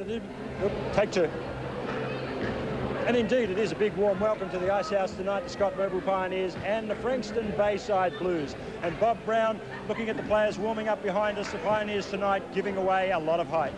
it. Take two. And indeed, it is a big warm welcome to the Ice House tonight, the Scott Mobile Pioneers and the Frankston Bayside Blues. And Bob Brown, looking at the players warming up behind us, the Pioneers tonight giving away a lot of height.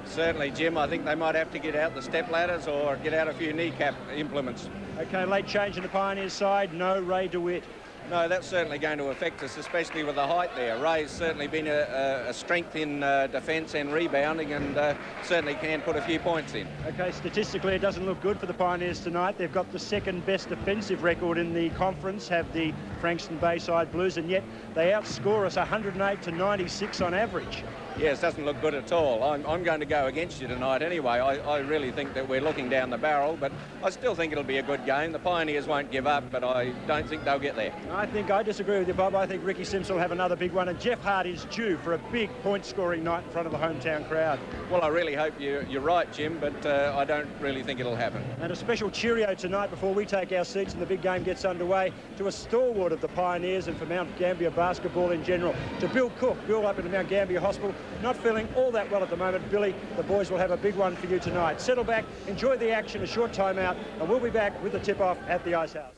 Certainly, Jim. I think they might have to get out the step ladders or get out a few kneecap implements. OK, late change in the Pioneers side, no Ray DeWitt. No, that's certainly going to affect us, especially with the height there. Ray's certainly been a strength in defence and rebounding, and certainly can put a few points in. OK, statistically it doesn't look good for the Pioneers tonight. They've got the second best defensive record in the conference, have the Frankston Bayside Blues, and yet they outscore us 108 to 96 on average. Yes, doesn't look good at all. I'm going to go against you tonight anyway. I really think that we're looking down the barrel, but I still think it'll be a good game. The Pioneers won't give up, but I don't think they'll get there. I disagree with you, Bob. I think Ricky Simpson will have another big one, and Jeff Hart is due for a big point-scoring night in front of the hometown crowd. Well, I really hope you're right, Jim, but I don't really think it'll happen. And a special cheerio tonight before we take our seats and the big game gets underway to a stalwart of the Pioneers and for Mount Gambier basketball in general, to Bill Cook. Bill up in the Mount Gambier Hospital, not feeling all that well at the moment. Billy, the boys will have a big one for you tonight. Settle back, enjoy the action, a short timeout, and we'll be back with the tip-off at the Ice House.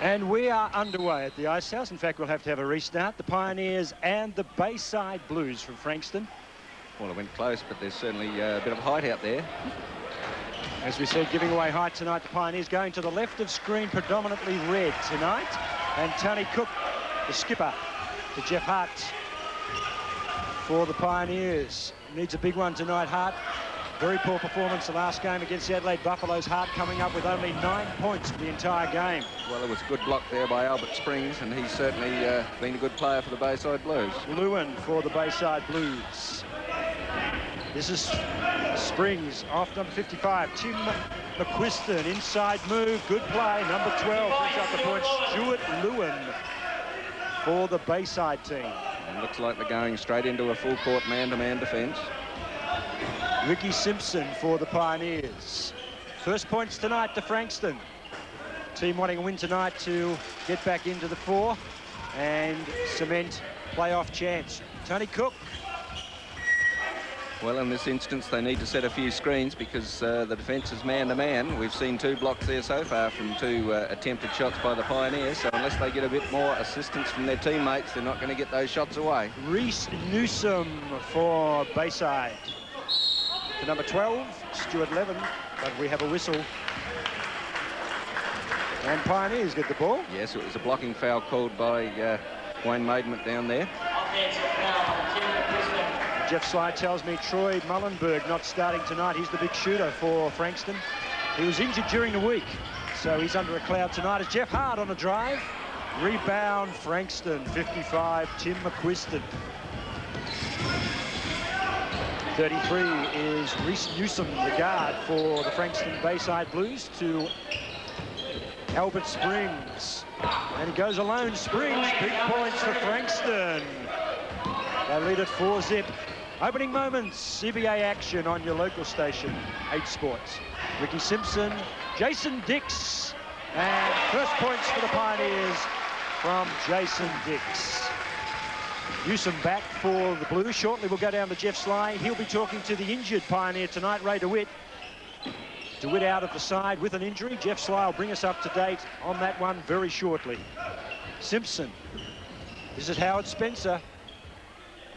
And we are underway at the Ice House. In fact, we'll have to have a restart. The Pioneers and the Bayside Blues from Frankston. Well, it went close, but there's certainly a bit of height out there. As we said, giving away height tonight, the Pioneers going to the left of screen, predominantly red tonight. And Tony Cook, the skipper, to Jeff Hart for the Pioneers. Needs a big one tonight, Hart. Very poor performance the last game against the Adelaide Buffaloes. Hart coming up with only 9 points for the entire game. Well, it was a good block there by Albert Springs, and he's certainly been a good player for the Bayside Blues. Lewin for the Bayside Blues. This is Springs off number 55. Tim McQuiston, inside move, good play. Number 12 brings up the point. Stuart Lewin for the Bayside team. And looks like they're going straight into a full court man-to-man defence. Ricky Simpson for the Pioneers. First points tonight to Frankston. Team wanting a win tonight to get back into the 4 and cement playoff chance. Tony Cook. Well, in this instance, they need to set a few screens because the defence is man-to-man. We've seen 2 blocks there so far from 2 attempted shots by the Pioneers, so unless they get a bit more assistance from their teammates, they're not going to get those shots away. Reese Newsom for Bayside. To number 12, Stuart Levin, but we have a whistle. And Pioneers get the ball. Yes, it was a blocking foul called by Wayne Maidment down there. Jeff Sly tells me Troy Mullenberg not starting tonight. He's the big shooter for Frankston. He was injured during the week, so he's under a cloud tonight. As Jeff Hart on a drive. Rebound, Frankston, 55, Tim McQuiston. 33 is Reese Newsom, the guard for the Frankston Bayside Blues, to Albert Springs. And he goes alone, Springs, big points for Frankston. They lead at 4-zip. Opening moments, CBA action on your local station, 8 Sports. Ricky Simpson, Jason Dix, and first points for the Pioneers from Jason Dix. Newsom back for the Blues. Shortly we'll go down to Jeff Sly. He'll be talking to the injured Pioneer tonight, Ray DeWitt. DeWitt out of the side with an injury. Jeff Sly will bring us up to date on that one very shortly. Simpson. This is Howard Spencer.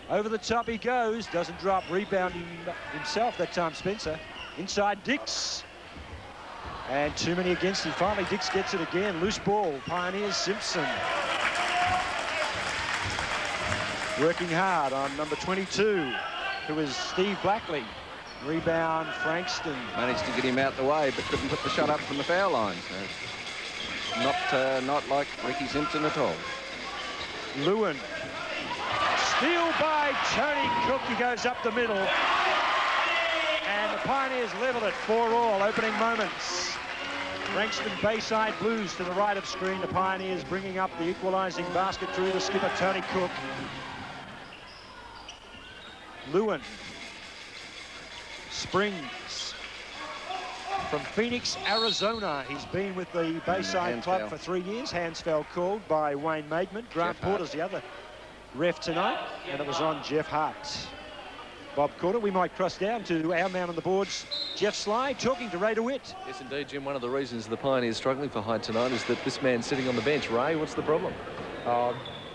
Over the top he goes. Doesn't drop. Rebounding himself that time, Spencer. Inside Dix. And too many against him. Finally, Dix gets it again. Loose ball. Pioneers, Simpson. Working hard on number 22, who is Steve Buckley. Rebound, Frankston. Managed to get him out the way, but couldn't put the shot up from the foul line. So not like Ricky Simpson at all. Lewin. Steal by Tony Cook. He goes up the middle. And the Pioneers level it 4-all. Opening moments. Frankston Bayside Blues to the right of screen. The Pioneers bringing up the equalising basket through the skipper, Tony Cook. Springs. From Phoenix, Arizona. He's been with the Bayside club for 3 years. Hands foul called by Wayne Maidman. Grant Porter's the other ref tonight, and it was on Jeff Hart. Bob Corder, we might cross down to our man on the boards, Jeff Sly, talking to Ray DeWitt. Yes, indeed, Jim. One of the reasons the Pioneers struggling for height tonight is that this man sitting on the bench. Ray, what's the problem?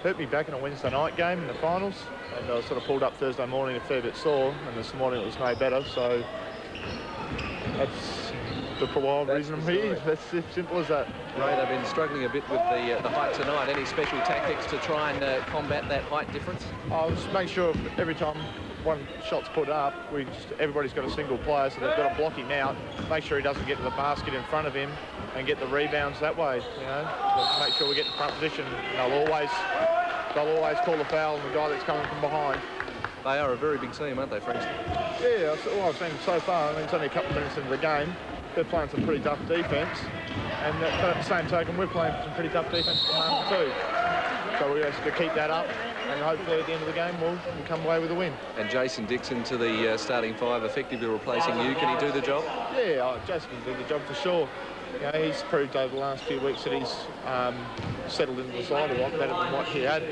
Hurt me back in a Wednesday night game in the finals, and I sort of pulled up Thursday morning a fair bit sore, and this morning it was no better, so that's the wild reason I'm here. That's as simple as that. Ray, they've been struggling a bit with the height tonight. Any special tactics to try and combat that height difference? I'll just make sure every time one shot's put up, everybody's got a single player, so they've got to block him out, make sure he doesn't get to the basket in front of him, and get the rebounds that way. You know, so make sure we get in front position. They'll always call the foul on the guy that's coming from behind. They are a very big team, aren't they, Frankston? Yeah, well, I've seen so far. I mean, it's only a couple of minutes into the game. They're playing some pretty tough defence, and at the same token, we're playing some pretty tough defence at the moment too. So we have to keep that up, and hopefully at the end of the game we'll come away with a win. And Jason Dixon to the starting five, effectively replacing you. Can he do the job? Yeah, Jason can do the job for sure. You know, he's proved over the last few weeks that he's settled into the side a lot better than what he had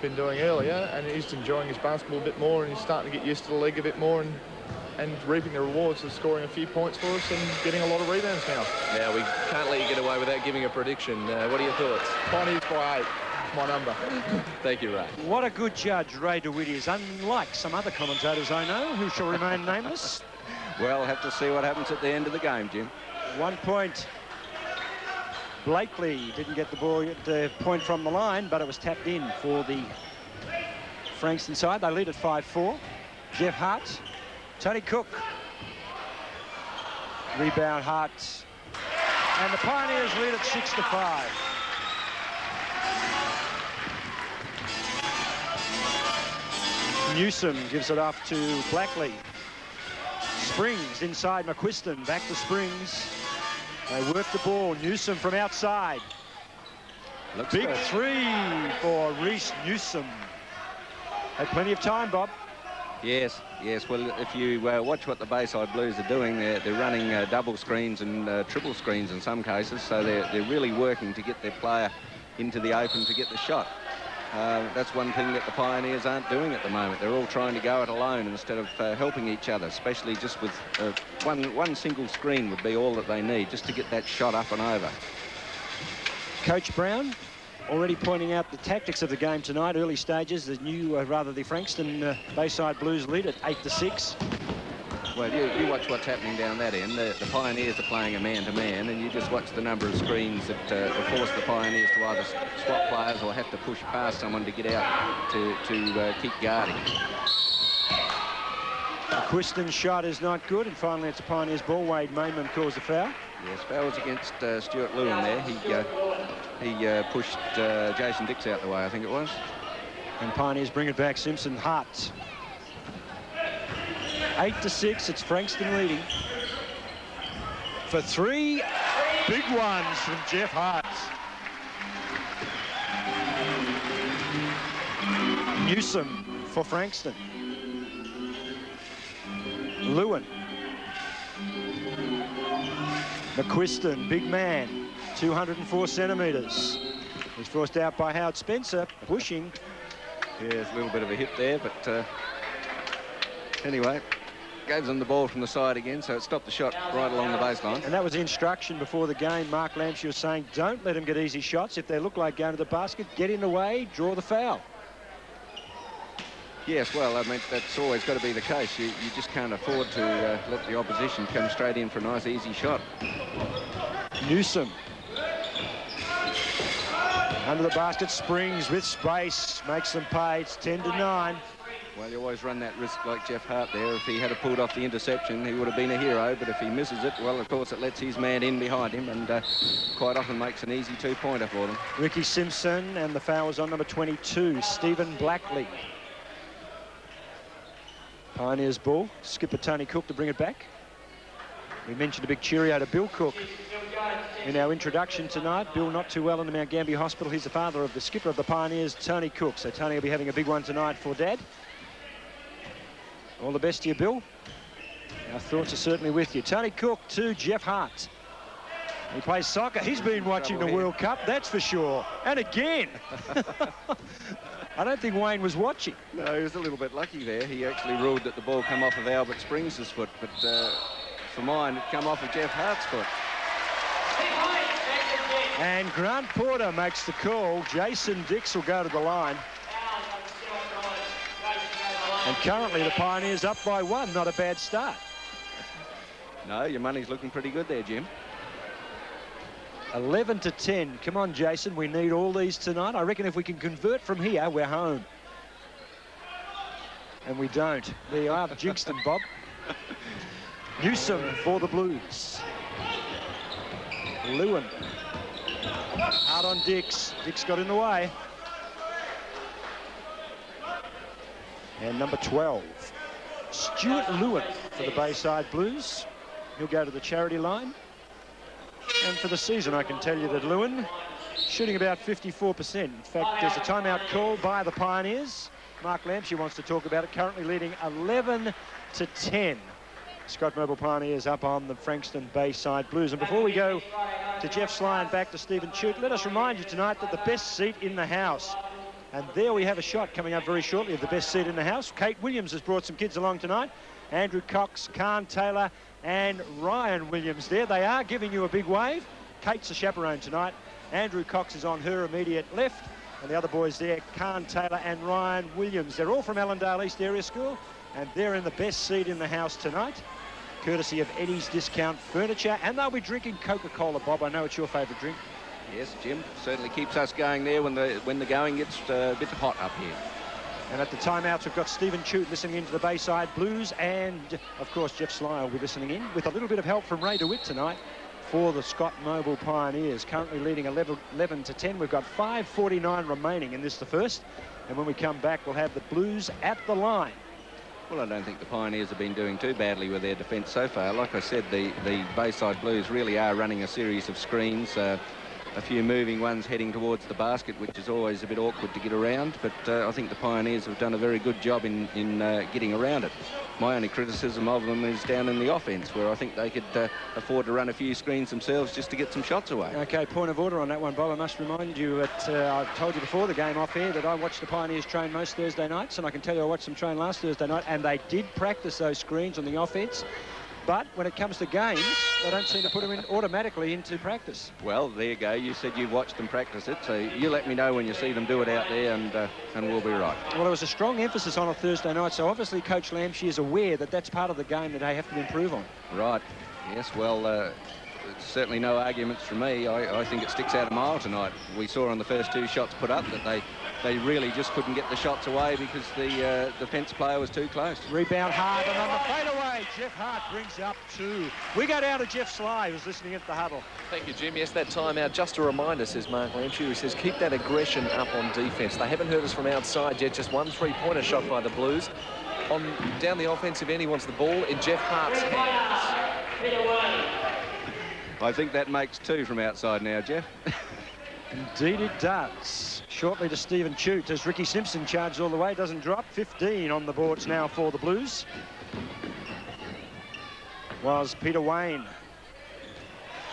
been doing earlier, and he's enjoying his basketball a bit more, and he's starting to get used to the league a bit more, and reaping the rewards of scoring a few points for us and getting a lot of rebounds now. Now, we can't let you get away without giving a prediction. What are your thoughts? Pioneers by 8, my number. Thank you, Ray. What a good judge Ray DeWitt is, unlike some other commentators I know who shall remain nameless. Well, have to see what happens at the end of the game, Jim. 1 point. Blakely didn't get the point from the line, but it was tapped in for the Frankston side. They lead at 5-4. Jeff Hart, Tony Cook. Rebound Hart. And the Pioneers lead at 6-5. Newsom gives it off to Blackley. Springs inside McQuiston, back to Springs. They work the ball. Newsom from outside. Looks Big good. 3 for Reece Newsom. Had plenty of time, Bob. Yes. Well, if you watch what the Bayside Blues are doing, they're running double screens and triple screens in some cases, so they're really working to get their player into the open to get the shot. That's one thing that the Pioneers aren't doing at the moment. They're all trying to go it alone instead of helping each other, especially just with one single screen would be all that they need just to get that shot up and over. Coach Brown already pointing out the tactics of the game tonight, early stages. The Frankston Bayside Blues lead at 8-6. Well, you watch what's happening down that end. The Pioneers are playing a man-to-man, and you just watch the number of screens that force the Pioneers to either swap players or have to push past someone to get out to keep guarding. McQuiston's shot is not good, and finally it's a Pioneers ball. Wade Mayman calls the foul. Yes, foul was against Stuart Lewin there. He pushed Jason Dix out the way, I think it was. And Pioneers bring it back. Simpson Hart. 8-6, it's Frankston leading. For 3 big ones from Jeff Hart. Newsom for Frankston. Lewin. McQuiston, big man, 204 centimetres. He's forced out by Howard Spencer, pushing. Yeah, there's a little bit of a hit there, but anyway, gave them the ball from the side again, so it stopped the shot right along the baseline. And that was the instruction before the game. Mark Lampshire was saying, don't let them get easy shots. If they look like going to the basket, get in the way, draw the foul. Yes, well, I mean, that's always got to be the case. You just can't afford to let the opposition come straight in for a nice, easy shot. Newsom. Under the basket, Springs with space, makes them pay. It's 10-9. Well, you always run that risk like Jeff Hart there. If he had pulled off the interception, he would have been a hero. But if he misses it, well, of course, it lets his man in behind him and quite often makes an easy two-pointer for them. Ricky Simpson, and the foul was on number 22, Stephen Blackley. Pioneers ball. Skipper Tony Cook to bring it back. We mentioned a big cheerio to Bill Cook in our introduction tonight. Bill not too well in the Mount Gambier Hospital. He's the father of the skipper of the Pioneers, Tony Cook. So Tony will be having a big one tonight for Dad. All the best to you, Bill. Our thoughts are certainly with you. Tony Cook to Jeff Hart. He plays soccer. He's been watching the World Cup, that's for sure. And again. I don't think Wayne was watching. No, he was a little bit lucky there. He actually ruled that the ball come off of Albert Springs' foot, but for mine, it come off of Jeff Hart's foot. And Grant Porter makes the call. Jason Dix will go to the line. And currently the Pioneers up by 1. Not a bad start. No, your money's looking pretty good there, Jim. 11-10. Come on, Jason. We need all these tonight. I reckon if we can convert from here, we're home. And we don't. There you are, jinxed them, Bob. Newsom for the Blues. Lewin. Out on Dix. Dix got in the way. And number 12, Stuart Lewin for the Bayside Blues. He'll go to the charity line. And for the season, I can tell you that Lewin shooting about 54%. In fact, there's a timeout call by the Pioneers. Mark Lampshire wants to talk about it. Currently leading 11-10. Scott Mobile Pioneers up on the Frankston Bayside Blues. And before we go to Jeff Sly and back to Stephen Chute, let us remind you tonight that the best seat in the house. And there we have a shot coming up very shortly of the best seat in the house. Kate Williams has brought some kids along tonight. Andrew Cox, Khan Taylor and Ryan Williams there. They are giving you a big wave. Kate's a chaperone tonight. Andrew Cox is on her immediate left. And the other boys there, Khan Taylor and Ryan Williams. They're all from Allendale East Area School. And they're in the best seat in the house tonight, courtesy of Eddie's Discount Furniture. And they'll be drinking Coca-Cola, Bob. I know it's your favourite drink. Yes, Jim. Certainly keeps us going there when the going gets a bit hot up here. And at the timeouts, we've got Stephen Chute listening in to the Bayside Blues. And, of course, Jeff Sly will be listening in with a little bit of help from Ray DeWitt tonight for the Scott Mobile Pioneers. Currently leading 11-10. We've got 5:49 remaining in this, the first. And when we come back, we'll have the Blues at the line. Well, I don't think the Pioneers have been doing too badly with their defence so far. Like I said, the Bayside Blues really are running a series of screens. A few moving ones heading towards the basket, which is always a bit awkward to get around, but I think the Pioneers have done a very good job in getting around it. My only criticism of them is down in the offence, where I think they could afford to run a few screens themselves just to get some shots away. OK, point of order on that one, Bob. I must remind you that I've told you before the game off air that I watched the Pioneers train most Thursday nights, and I can tell you I watched them train last Thursday night, and they did practice those screens on the offence. But when it comes to games, they don't seem to put them in automatically into practice. Well, there you go. You said you've watched them practice it, so you let me know when you see them do it out there, and we'll be right. Well, there was a strong emphasis on a Thursday night, so obviously Coach Lampshire is aware that that's part of the game that they have to improve on. Right. Yes, well, certainly no arguments from me. I think it sticks out a mile tonight. We saw on the first 2 shots put up that they really just couldn't get the shots away because the defence player was too close. Rebound hard, and on the fadeaway, Jeff Hart brings up 2. We go down to Jeff Sly, who's listening at the huddle. Thank you, Jim. Yes, that timeout, just a reminder, says Mark Lampshire, who says keep that aggression up on defence. They haven't hurt us from outside yet, just 1 3-pointer shot by the Blues. Down the offensive end, he wants the ball in Jeff Hart's hands. I think that makes 2 from outside now, Jeff. Indeed it does. Shortly to Stephen Chute as Ricky Simpson charges all the way, doesn't drop. 15 on the boards now for the Blues. Was Peter Wayne.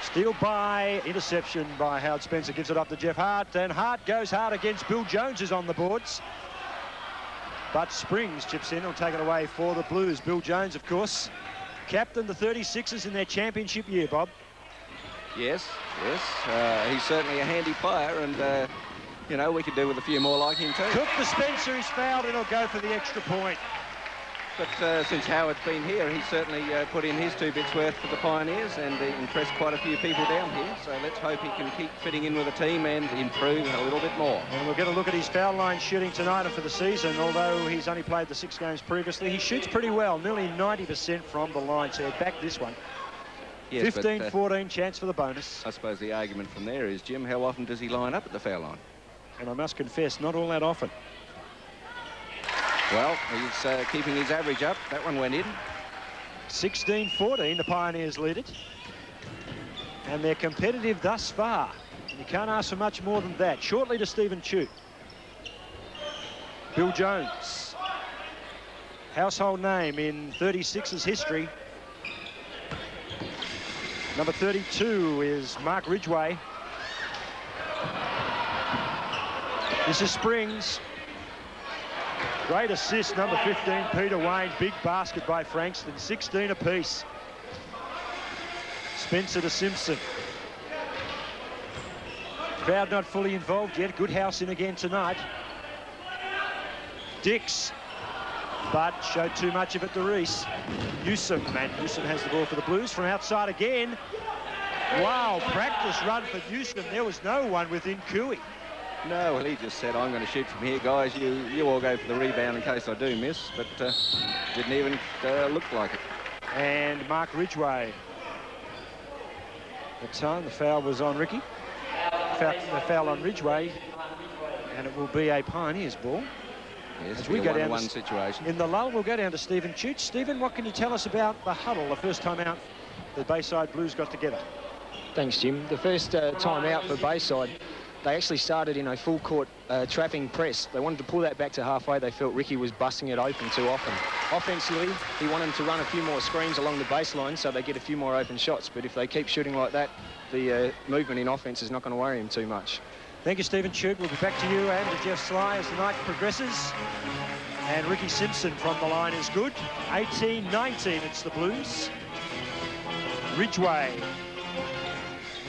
Steal by, interception by Howard Spencer, gives it up to Jeff Hart, and Hart goes hard against Bill Jones, is on the boards. But Springs chips in, will take it away for the Blues. Bill Jones, of course, captained the 36ers in their championship year, Bob. Yes. He's certainly a handy player, and, you know, we could do with a few more like him too. Cook to Spencer, he's fouled, and he'll go for the extra point. But since Howard's been here, he's certainly put in his 2 bits worth for the Pioneers and impressed quite a few people down here. So let's hope he can keep fitting in with the team and improve a little bit more. And we'll get a look at his foul line shooting tonight and for the season. Although he's only played the 6 games previously, he shoots pretty well, nearly 90% from the line. So he'd back this one. Yes, 15-14 chance for the bonus. I suppose the argument from there is, Jim, how often does he line up at the foul line? And I must confess, not all that often. Well, he's keeping his average up. That one went in. 16-14, the Pioneers lead it. And they're competitive thus far. You can't ask for much more than that. Shortly to Stephen Chute. Bill Jones. Household name in 36ers history. Number 32 is Mark Ridgway. This is Springs. Great assist, number 15, Peter Wayne. Big basket by Frankston, 16 apiece. Spencer to Simpson. Crowd not fully involved yet. Good house in again tonight. Dix, but showed too much of it to Reese. Newsom, and Newsom has the ball for the Blues from outside again. Wow, practice run for Newsom. There was no one within Cooey. No, well, he just said, I'm going to shoot from here, guys. You all go for the rebound in case I do miss, but didn't even look like it. And Mark Ridgway. The time the foul was on Ricky. The foul on Ridgway, and it will be a Pioneers ball. Yes, as we go down one situation. In the lull, we'll go down to Stephen Chooch. Stephen, what can you tell us about the huddle, the first time out the Bayside Blues got together? Thanks, Jim. The first time out for Bayside, they actually started in a full court trapping press. They wanted to pull that back to halfway. They felt Ricky was busting it open too often. Offensively, he wanted to run a few more screens along the baseline so they get a few more open shots. But if they keep shooting like that, the movement in offense is not going to worry him too much. Thank you, Stephen Chute. We'll be back to you and to Jeff Sly as the night progresses. And Ricky Simpson from the line is good. 18-19, it's the Blues. Ridgway.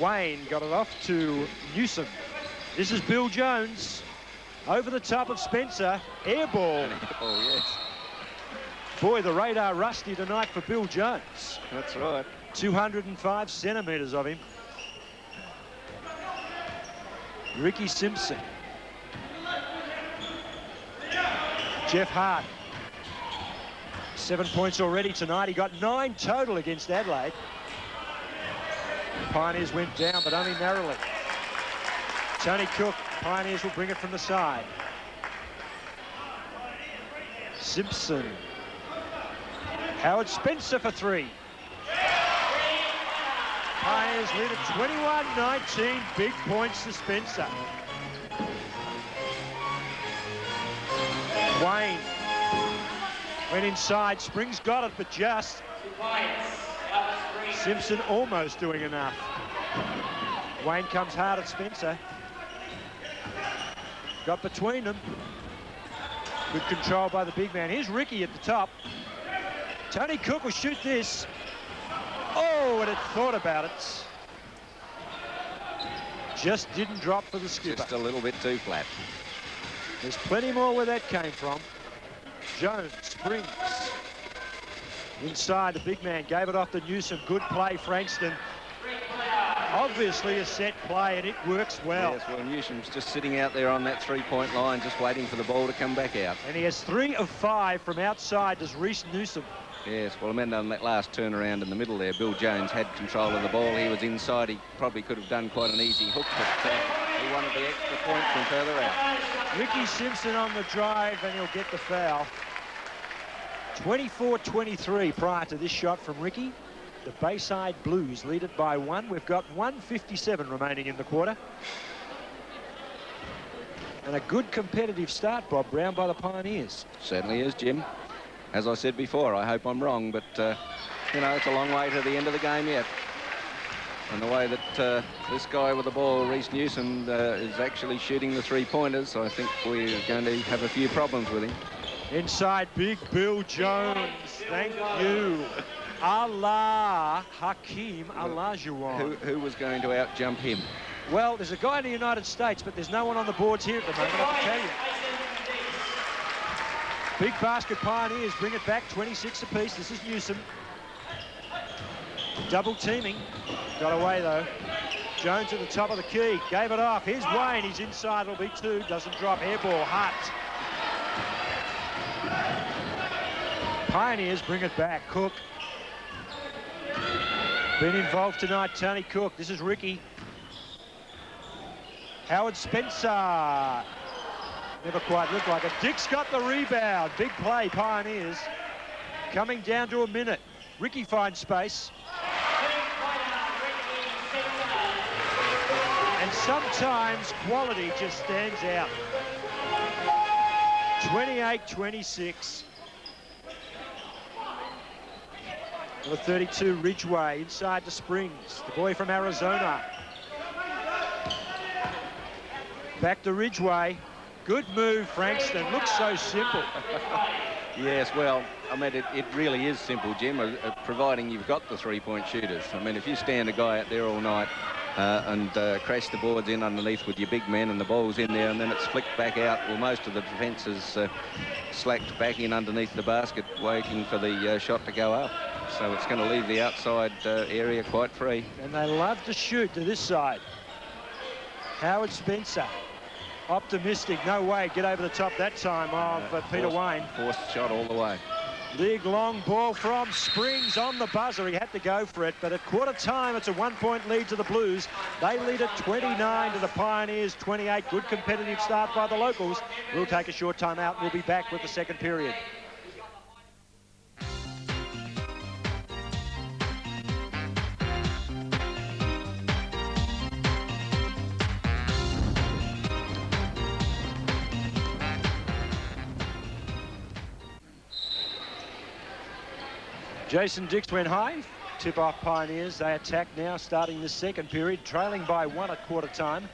Wayne got it off to Newsom. This is Bill Jones. Over the top of Spencer. Air ball. Oh, yes. Boy, the radar rusty tonight for Bill Jones. That's right. 205 centimetres of him. Ricky Simpson. Jeff Hart. 7 points already tonight. He got 9 total against Adelaide. Pioneers went down, but only narrowly. Tony Cook. Pioneers will bring it from the side. Simpson. Howard Spencer for 3. Pioneers lead at 21-19. Big points to Spencer. Wayne went inside. Springs got it, but just. Simpson almost doing enough. Wayne comes hard at Spencer. Got between them. Good control by the big man. Here's Ricky at the top. Tony Cook will shoot this. Oh, and it thought about it. Just didn't drop for the skipper. Just a little bit too flat. There's plenty more where that came from. Jones, Springs. Inside, the big man gave it off to Newsom. Good play, Frankston. Obviously a set play, and it works well. Yes, well, Newsom's just sitting out there on that three-point line, just waiting for the ball to come back out. And he has 3 of 5 from outside, does Reese Newsom. Yes, well, I meant on that last turnaround in the middle there, Bill Jones had control of the ball. He was inside. He probably could have done quite an easy hook, but he wanted the extra point from further out. Ricky Simpson on the drive, and he'll get the foul. 24-23 prior to this shot from Ricky. The Bayside Blues lead it by 1. We've got 1:57 remaining in the quarter. And a good competitive start, Bob Brown, by the Pioneers. Certainly is, Jim. As I said before, I hope I'm wrong, but, you know, it's a long way to the end of the game yet. And the way that this guy with the ball, Reese Newsom, is actually shooting the three-pointers, I think we're going to have a few problems with him. Inside, big Bill Jones. Thank you. Allah Hakeem Olajuwon. Who was going to out-jump him? Well, there's a guy in the United States, but there's no one on the boards here at the moment, I can tell you. Big basket, Pioneers bring it back, 26 apiece. This is Newsom. Double teaming. Got away, though. Jones at the top of the key. Gave it off. Here's Wayne. He's inside. It'll be 2. Doesn't drop. Air ball. Hart. Pioneers bring it back. Cook. Been involved tonight, Tony Cook. This is Ricky. Howard Spencer. Never quite looked like it. Dick's got the rebound. Big play, Pioneers. Coming down to a minute. Ricky finds space. And sometimes quality just stands out. 28-26. Number 32, Ridgeway, inside to Springs. The boy from Arizona. Back to Ridgeway. Good move, Frankston. Looks so simple. Yes, well, I mean, it really is simple, Jim, providing you've got the three-point shooters. I mean, if you stand a guy out there all night and crash the boards in underneath with your big men and the ball's in there and then it's flicked back out, well, most of the defence is slacked back in underneath the basket, waiting for the shot to go up. So it's going to leave the outside area quite free. And they love to shoot to this side. Howard Spencer. Optimistic, no way, get over the top that time of Peter Wayne. Forced shot all the way. Big long ball from Springs on the buzzer. He had to go for it, but at quarter time, it's a 1-point lead to the Blues. They lead at 29 to the Pioneers, 28. Good competitive start by the locals. We'll take a short time out. We'll be back with the second period. Jason Dix went high. Tip-off Pioneers. They attack now, starting the second period, trailing by 1 at quarter time.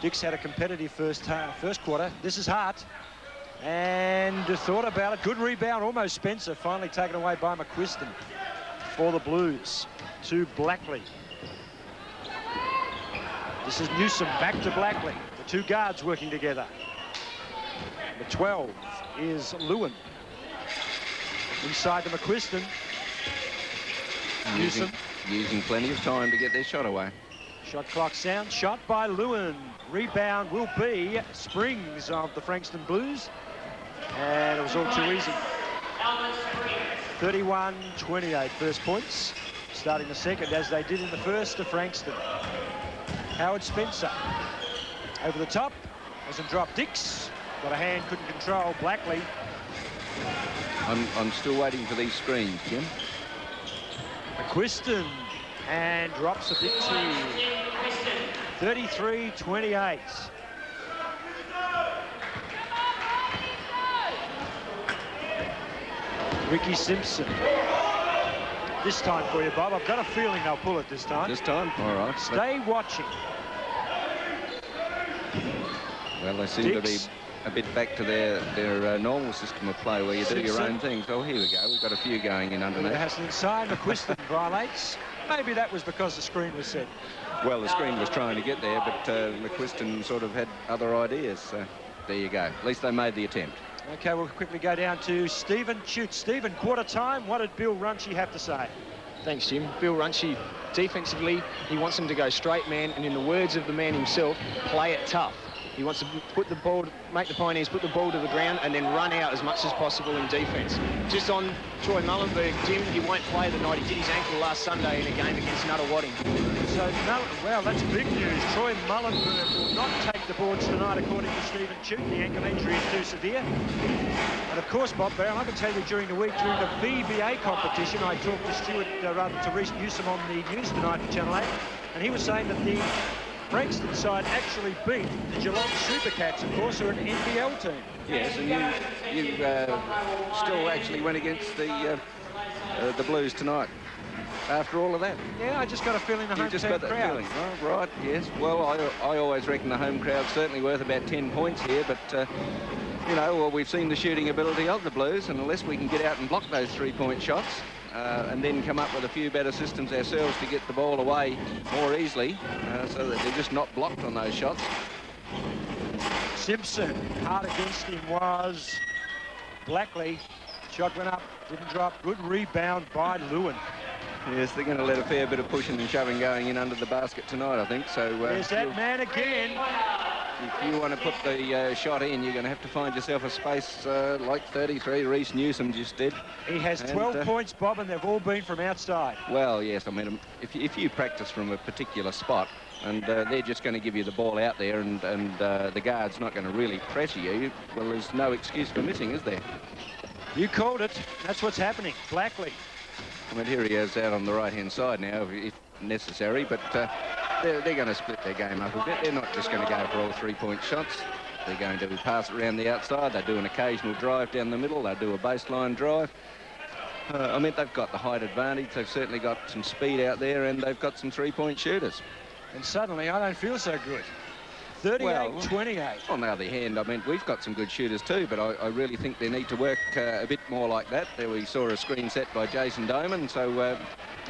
Dix had a competitive first quarter. This is Hart. And thought about it. Good rebound, almost Spencer. Finally taken away by McQuiston for the Blues. To Blackley. This is Newsom back to Blackley. The two guards working together. Number 12 is Lewin. Inside to McQuiston. Using plenty of time to get their shot away. Shot clock sound. Shot by Lewin. Rebound will be Springs of the Frankston Blues. And it was all too easy. 31-28 first points. Starting the second as they did in the first to Frankston. Howard Spencer. Over the top. Doesn't drop Dix. Got a hand, couldn't control Blackley. I'm still waiting for these screens, Jim. McQuiston and drops a big two. 33-28. Ricky Simpson. This time for you, Bob. I've got a feeling they'll pull it this time. This time? All right. Stay watching. Well, they seem to be a bit back to their normal system of play where you do your own things. Oh, here we go. We've got a few going in underneath. Has inside. McQuiston violates. Maybe that was because the screen was set. Well, the screen was trying to get there, but McQuiston sort of had other ideas. So there you go. At least they made the attempt. OK, we'll quickly go down to Stephen Chute. Stephen, quarter time. What did Bill Runchie have to say? Thanks, Jim. Bill Runchie, defensively, he wants them to go straight man, and in the words of the man himself, play it tough. He wants to put the ball, make the Pioneers put the ball to the ground and then run out as much as possible in defence. Just on Troy Mullenberg, Jim, he won't play tonight. He did his ankle last Sunday in a game against Nuttawading. So, well, that's big news. Troy Mullenberg will not take the boards tonight, according to Stephen Chute. The ankle injury is too severe. And, of course, Bob Barron, I can tell you during the week, during the VBA competition, I talked to Reece Newsom on the news tonight for Channel 8, and he was saying that the Frankston side actually beat the Geelong Supercats, of course, who are an NBL team. Yes, and you still actually went against the Blues tonight after all of that. Yeah, I just got a feeling the home just team got that crowd. feeling. Oh, right, yes. Well, I always reckon the home crowd's certainly worth about 10 points here, but, you know, well, we've seen the shooting ability of the Blues, and unless we can get out and block those three-point shots, and then come up with a few better systems ourselves to get the ball away more easily so that they're just not blocked on those shots. Simpson, hard against him was Blackley. Shot went up, didn't drop. Good rebound by Lewin. Yes, they're going to let a fair bit of pushing and shoving going in under the basket tonight, I think. So there's that man again. If you want to put the shot in, you're going to have to find yourself a space like 33 Reece Newsom just did. He has 12 points, Bob, and they've all been from outside. Well, yes, I mean, if you practice from a particular spot and they're just going to give you the ball out there and the guard's not going to really pressure you, well, there's no excuse for missing, is there? You called it. That's what's happening. Blackley. I mean, here he is out on the right-hand side now, if necessary, but they're going to split their game up a bit. They're not just going to go for all three-point shots. They're going to pass it around the outside. They do an occasional drive down the middle. They do a baseline drive. I mean, they've got the height advantage. They've certainly got some speed out there, and they've got some three-point shooters. And suddenly, I don't feel so good. 38-28. On the other hand, I mean, we've got some good shooters too, but I really think they need to work a bit more like that. There we saw a screen set by Jason Doman, so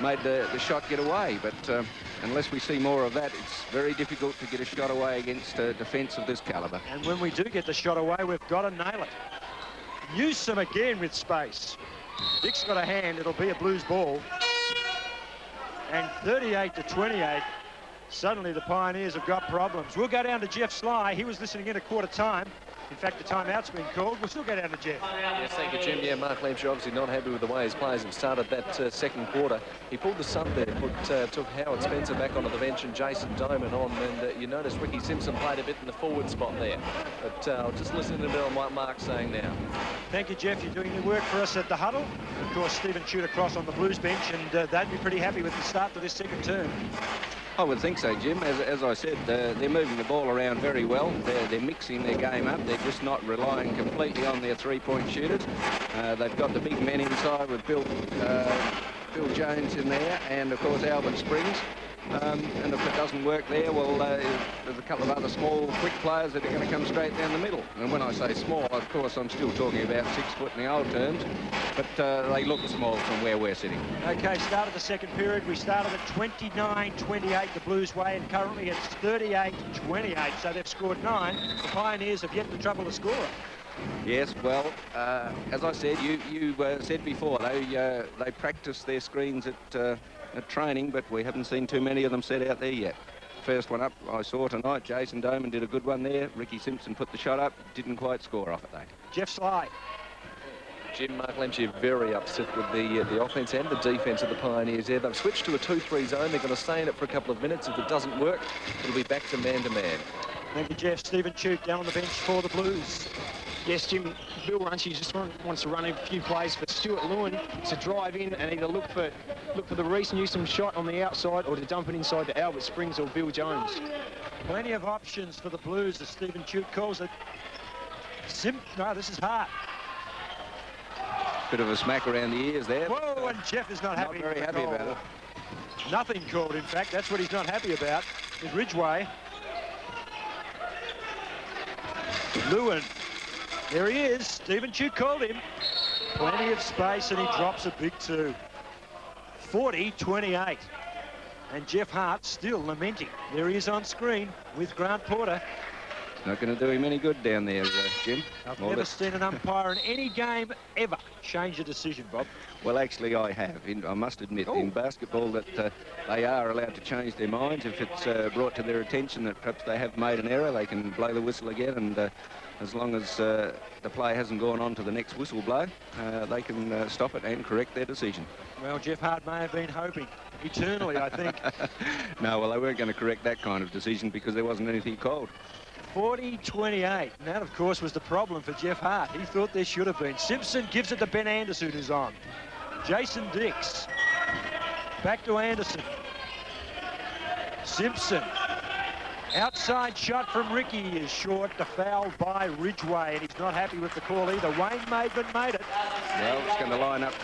made the shot get away. But unless we see more of that, it's very difficult to get a shot away against a defence of this calibre. And when we do get the shot away, we've got to nail it. Newsom again with space. Dick's got a hand. It'll be a Blues ball. And 38-28. Suddenly the Pioneers have got problems. We'll go down to Jeff Sly. He was listening in a quarter time. In fact, the timeout's been called. We'll still go down to Jeff. Yes, thank you, Jim. Yeah, Mark Lampshire obviously not happy with the way his players have started that second quarter. He pulled the sub there, took Howard Spencer back onto the bench and Jason Doman on, and you notice Ricky Simpson played a bit in the forward spot there. But I'll just listen to what Mark's saying now. Thank you, Jeff. You're doing your work for us at the huddle. Of course, Stephen Chute across on the Blues bench, and they'd be pretty happy with the start to this second term. I would think so, Jim. As I said, they're moving the ball around very well. They're mixing their game up. They're just not relying completely on their three-point shooters. They've got the big men inside with Bill Jones in there, and of course Albert Springs. And if it doesn't work there, well, there's a couple of other small, quick players that are going to come straight down the middle. And when I say small, of course, I'm still talking about 6 foot in the old terms, but they look small from where we're sitting. Okay, start of the second period. We started at 29-28 the Blues way, and currently it's 38-28, so they've scored 9. The Pioneers have yet to trouble the scorer. Yes, well, as I said, you said before, they practice their screens at training, but we haven't seen too many of them set out there yet. First one up I saw tonight, Jason Doman did a good one there. Ricky Simpson put the shot up, didn't quite score off it though. Jeff Sly. Jim, Mark Lampshire very upset with the offence and the defence of the Pioneers there. They've switched to a 2-3 zone. They're going to stay in it for a couple of minutes. If it doesn't work, it'll be back to man-to-man. Thank you, Jeff. Stephen Chute down on the bench for the Blues. Yes, Jim, Bill Runchie just wants to run a few plays for Stuart Lewin to drive in and either look for the Reece Newsom shot on the outside or to dump it inside to Albert Springs or Bill Jones. Plenty of options for the Blues, as Stephen Chute calls it. No, this is hard. Bit of a smack around the ears there. Whoa, and Jeff is not happy. Not very happy about it. Nothing called, in fact. That's what he's not happy about. Is Ridgway. Lewin. There he is. Stephen Chute called him. Plenty of space, and he drops a big 2. 40-28. And Jeff Hart still lamenting. There he is on screen with Grant Porter. It's not going to do him any good down there, Jim. I've never seen an umpire in any game ever change a decision, Bob. Well, actually, I have. I must admit, in basketball, that they are allowed to change their minds. If it's brought to their attention that perhaps they have made an error, they can blow the whistle again, and as long as the play hasn't gone on to the next whistle blow, they can stop it and correct their decision. Well, Jeff Hart may have been hoping eternally, I think. No, well, they weren't going to correct that kind of decision because there wasn't anything called. 40-28. And that, of course, was the problem for Jeff Hart. He thought there should have been. Simpson gives it to Ben Anderson, who's on. Jason Dix. Back to Anderson. Simpson. Outside shot from Ricky is short. The foul by Ridgway, and he's not happy with the call either. Wayne Maidman made it. Well, it's going to line up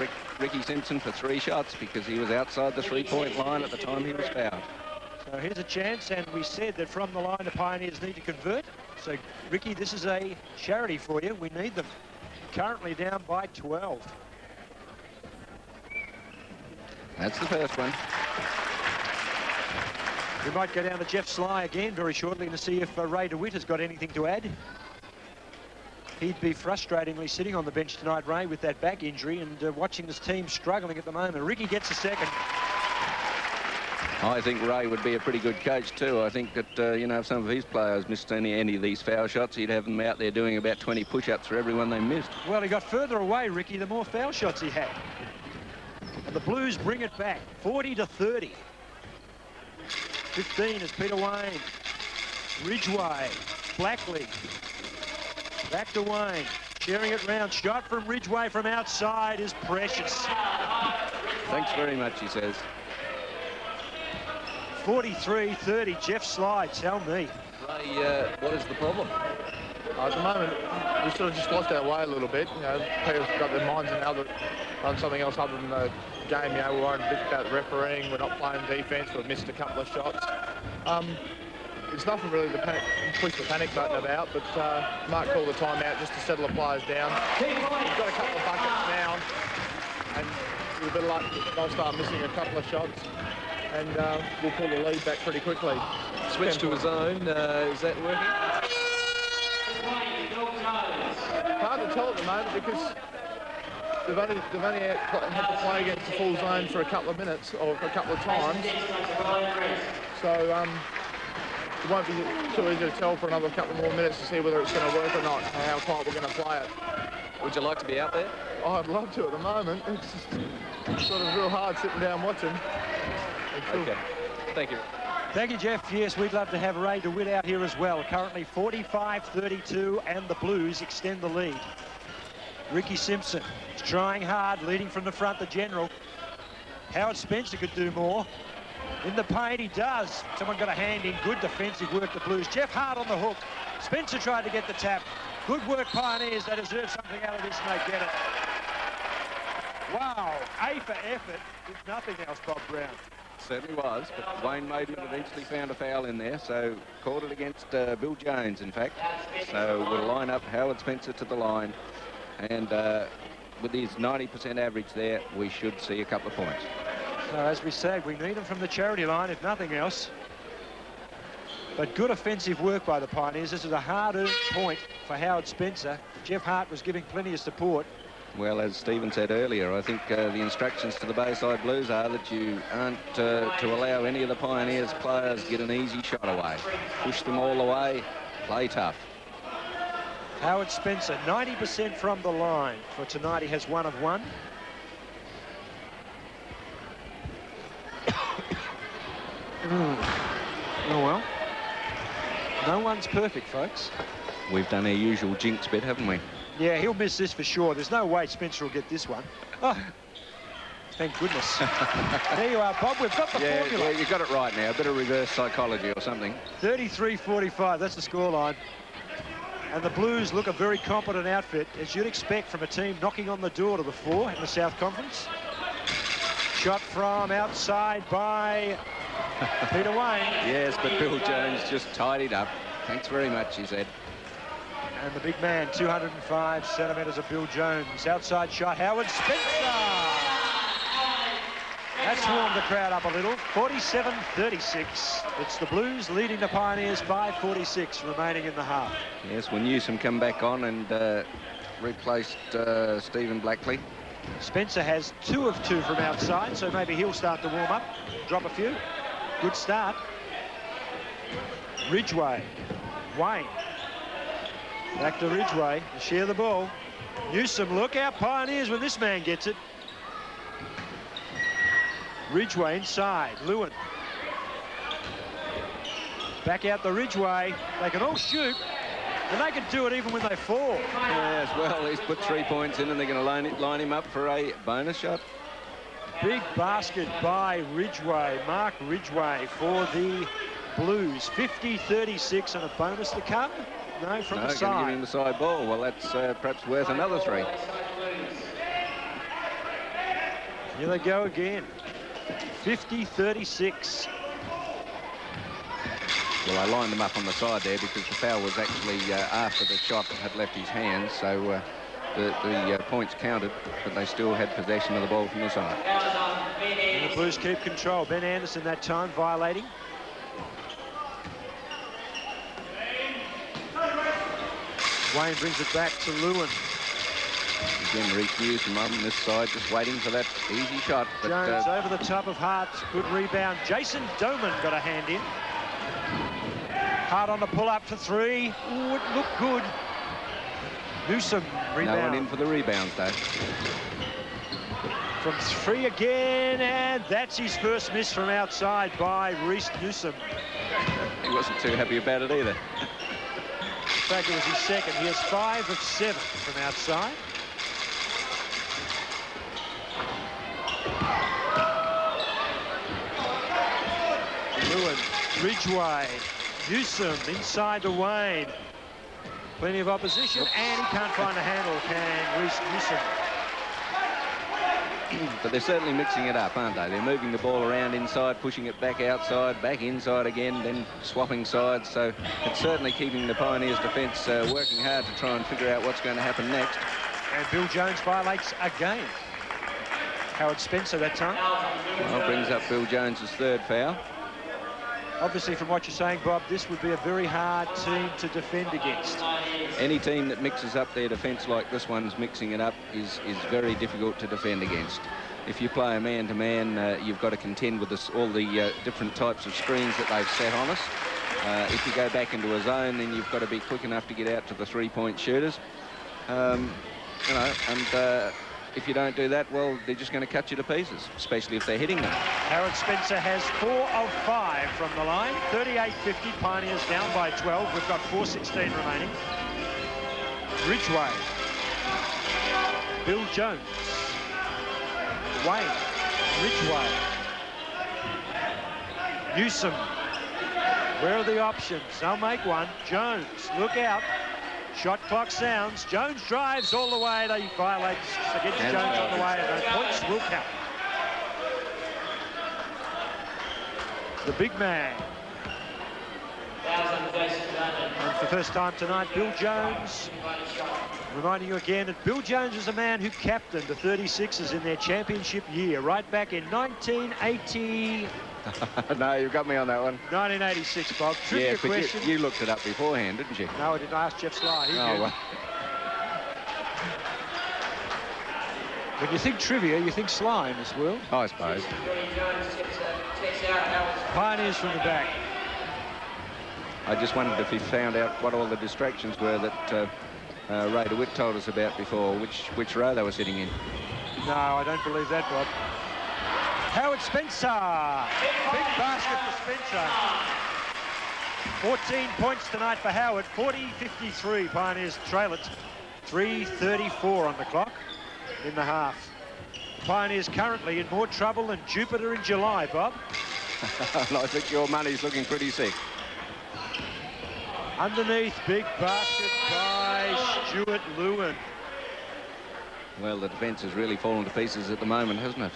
Ricky Simpson for 3 shots because he was outside the 3-point line at the time he was fouled. So here's a chance, and we said that from the line the Pioneers need to convert. So, Ricky, this is a charity for you. We need them. Currently down by 12. That's the first one. We might go down to Jeff Sly again very shortly to see if Ray DeWitt has got anything to add. He'd be frustratingly sitting on the bench tonight, Ray, with that back injury and watching this team struggling at the moment. Ricky gets a second. I think Ray would be a pretty good coach too. I think that, you know, if some of his players missed any of these foul shots, he'd have them out there doing about 20 push-ups for everyone they missed. Well, he got further away, Ricky, the more foul shots he had. And the Blues bring it back, 40-30. 15 is Peter Wayne. Ridgway, Blackley. Back to Wayne, sharing it round. Shot from Ridgway from outside is precious. Thanks very much, he says. 43-30, Jeff Sly, tell me. Ray, what is the problem? At the moment, we sort of just lost our way a little bit. You know, people have got their minds on something else other than the game. You know, we're worried a bit about the refereeing. We're not playing defence. We've missed a couple of shots. It's nothing really to push the panic button about, but Mark called the timeout just to settle the players down. We've got a couple of buckets now, and with a bit of luck, they'll start missing a couple of shots, and we'll pull the lead back pretty quickly. Switch to a zone. Is that working? Hard to tell at the moment because they've only had to play against the full zone for a couple of minutes or a couple of times. So it won't be too easy to tell for another couple more minutes to see whether it's going to work or not, and how tight we're going to play it. Would you like to be out there? Oh, I'd love to at the moment. It's just sort of real hard sitting down watching. Okay. Thank you. Thank you, Jeff. Yes, we'd love to have Ray DeWitt out here as well. Currently 45-32, and the Blues extend the lead. Ricky Simpson is trying hard, leading from the front, the general. Howard Spencer could do more. In the paint, he does. Someone got a hand in. Good defensive work, the Blues. Jeff Hart on the hook. Spencer tried to get the tap. Good work, Pioneers. They deserve something out of this, and they get it. Wow, A for effort, if nothing else, Bob Brown. Certainly was, but Wayne Maiden eventually found a foul in there, so called it against Bill Jones, in fact. So we'll line up Howard Spencer to the line, and with his 90% average there, we should see a couple of points. So as we said, we need them from the charity line, if nothing else. But good offensive work by the Pioneers. This is a hard-earned point for Howard Spencer. Jeff Hart was giving plenty of support. Well, as Stephen said earlier, I think the instructions to the Bayside Blues are that you aren't to allow any of the Pioneers players get an easy shot away. Push them all the way, play tough. Howard Spencer, 90% from the line for tonight. He has 1 of 1. Oh, well. No one's perfect, folks. We've done our usual jinx bit, haven't we? Yeah, he'll miss this for sure. There's no way Spencer will get this one. Oh, thank goodness. There you are, Bob. We've got the formula. Yeah, you got it right now. A bit of reverse psychology or something. 33-45, that's the scoreline. And the Blues look a very competent outfit, as you'd expect from a team knocking on the door to the 4 in the South Conference. Shot from outside by Peter Wayne. Yes, but Bill Jones just tidied up. Thanks very much, he said. And the big man, 205 centimetres of Bill Jones. Outside shot, Howard Spencer. That's warmed the crowd up a little. 47-36. It's the Blues leading the Pioneers, 5:46 remaining in the half. Yes, when Newsom come back on and replaced Stephen Buckley. Spencer has 2 of 2 from outside, so maybe he'll start to warm up, drop a few. Good start. Ridgway, Wayne. Back to Ridgway, share the ball. Newsom, look out, Pioneers when this man gets it. Ridgway inside, Lewin. Back out the Ridgway. They can all shoot, and they can do it even when they fall. Yes, well, he's put 3 points in, and they're going to line him up for a bonus shot. Big basket by Ridgway, Mark Ridgway for the Blues. 50-36 and a bonus to come. No, from the side. Going to give him the side ball. Well, that's perhaps worth another 3. Here they go again. 50-36. Well, I lined them up on the side there because the foul was actually after the shot had left his hands, so the points counted, but they still had possession of the ball from the side. And the Blues keep control. Ben Anderson that time violating. Wayne brings it back to Lewin. Again, Reece Newsom on this side, just waiting for that easy shot. But, Jones over the top of Hart. Good rebound. Jason Doman got a hand in. Hart on the pull-up for 3. Ooh, it looked good. Newsom rebound. No one in for the rebounds, though. From 3 again, and that's his first miss from outside by Reece Newsom. He wasn't too happy about it either. In fact, it was his second. He has 5 of 7 from outside. Lewin, Ridgway, Newsom inside to Wayne. Plenty of opposition, and he can't find a handle, can Reese Newsom. But they're certainly mixing it up, aren't they? They're moving the ball around inside, pushing it back outside, back inside again, then swapping sides. So it's certainly keeping the Pioneers' defence working hard to try and figure out what's going to happen next. And Bill Jones violates again. Howard Spencer that time. Well, brings up Bill Jones's third foul. Obviously, from what you're saying, Bob, this would be a very hard team to defend against. Any team that mixes up their defence like this one's mixing it up is very difficult to defend against. If you play a man-to-man, you've got to contend with all the different types of screens that they've set on us. If you go back into a zone, then you've got to be quick enough to get out to the three-point shooters. You know, and if you don't do that, well, they're just going to cut you to pieces, especially if they're hitting them. Howard Spencer has 4 of 5 from the line. 38-50, Pioneers down by 12. We've got 4:16 remaining. Ridgway. Bill Jones. Wayne. Ridgway. Newsom. Where are the options? They'll make one. Jones, look out. Shot clock sounds. Jones drives all the way. They violate against Jones on the way, and those points will count. The big man. And for the first time tonight, Bill Jones. Reminding you again that Bill Jones is a man who captained the 36ers in their championship year, right back in 1980. No, you've got me on that one. 1986, Bob. Trivia question. You looked it up beforehand, didn't you? No, I didn't ask Jeff Sly. He did. Well. When you think trivia, you think Sly in this world. I suppose. Pioneers from the back. I just wondered if he found out what all the distractions were that Ray DeWitt told us about before, which row they were sitting in. No, I don't believe that, Bob. Howard Spencer. Big basket for Spencer. 14 points tonight for Howard. 40-53. Pioneers trail it. 3:34 on the clock in the half. Pioneers currently in more trouble than Jupiter in July, Bob. And I think your money's looking pretty sick. Underneath, big basket by Stuart Lewin. Well, the defence has really fallen to pieces at the moment, hasn't it?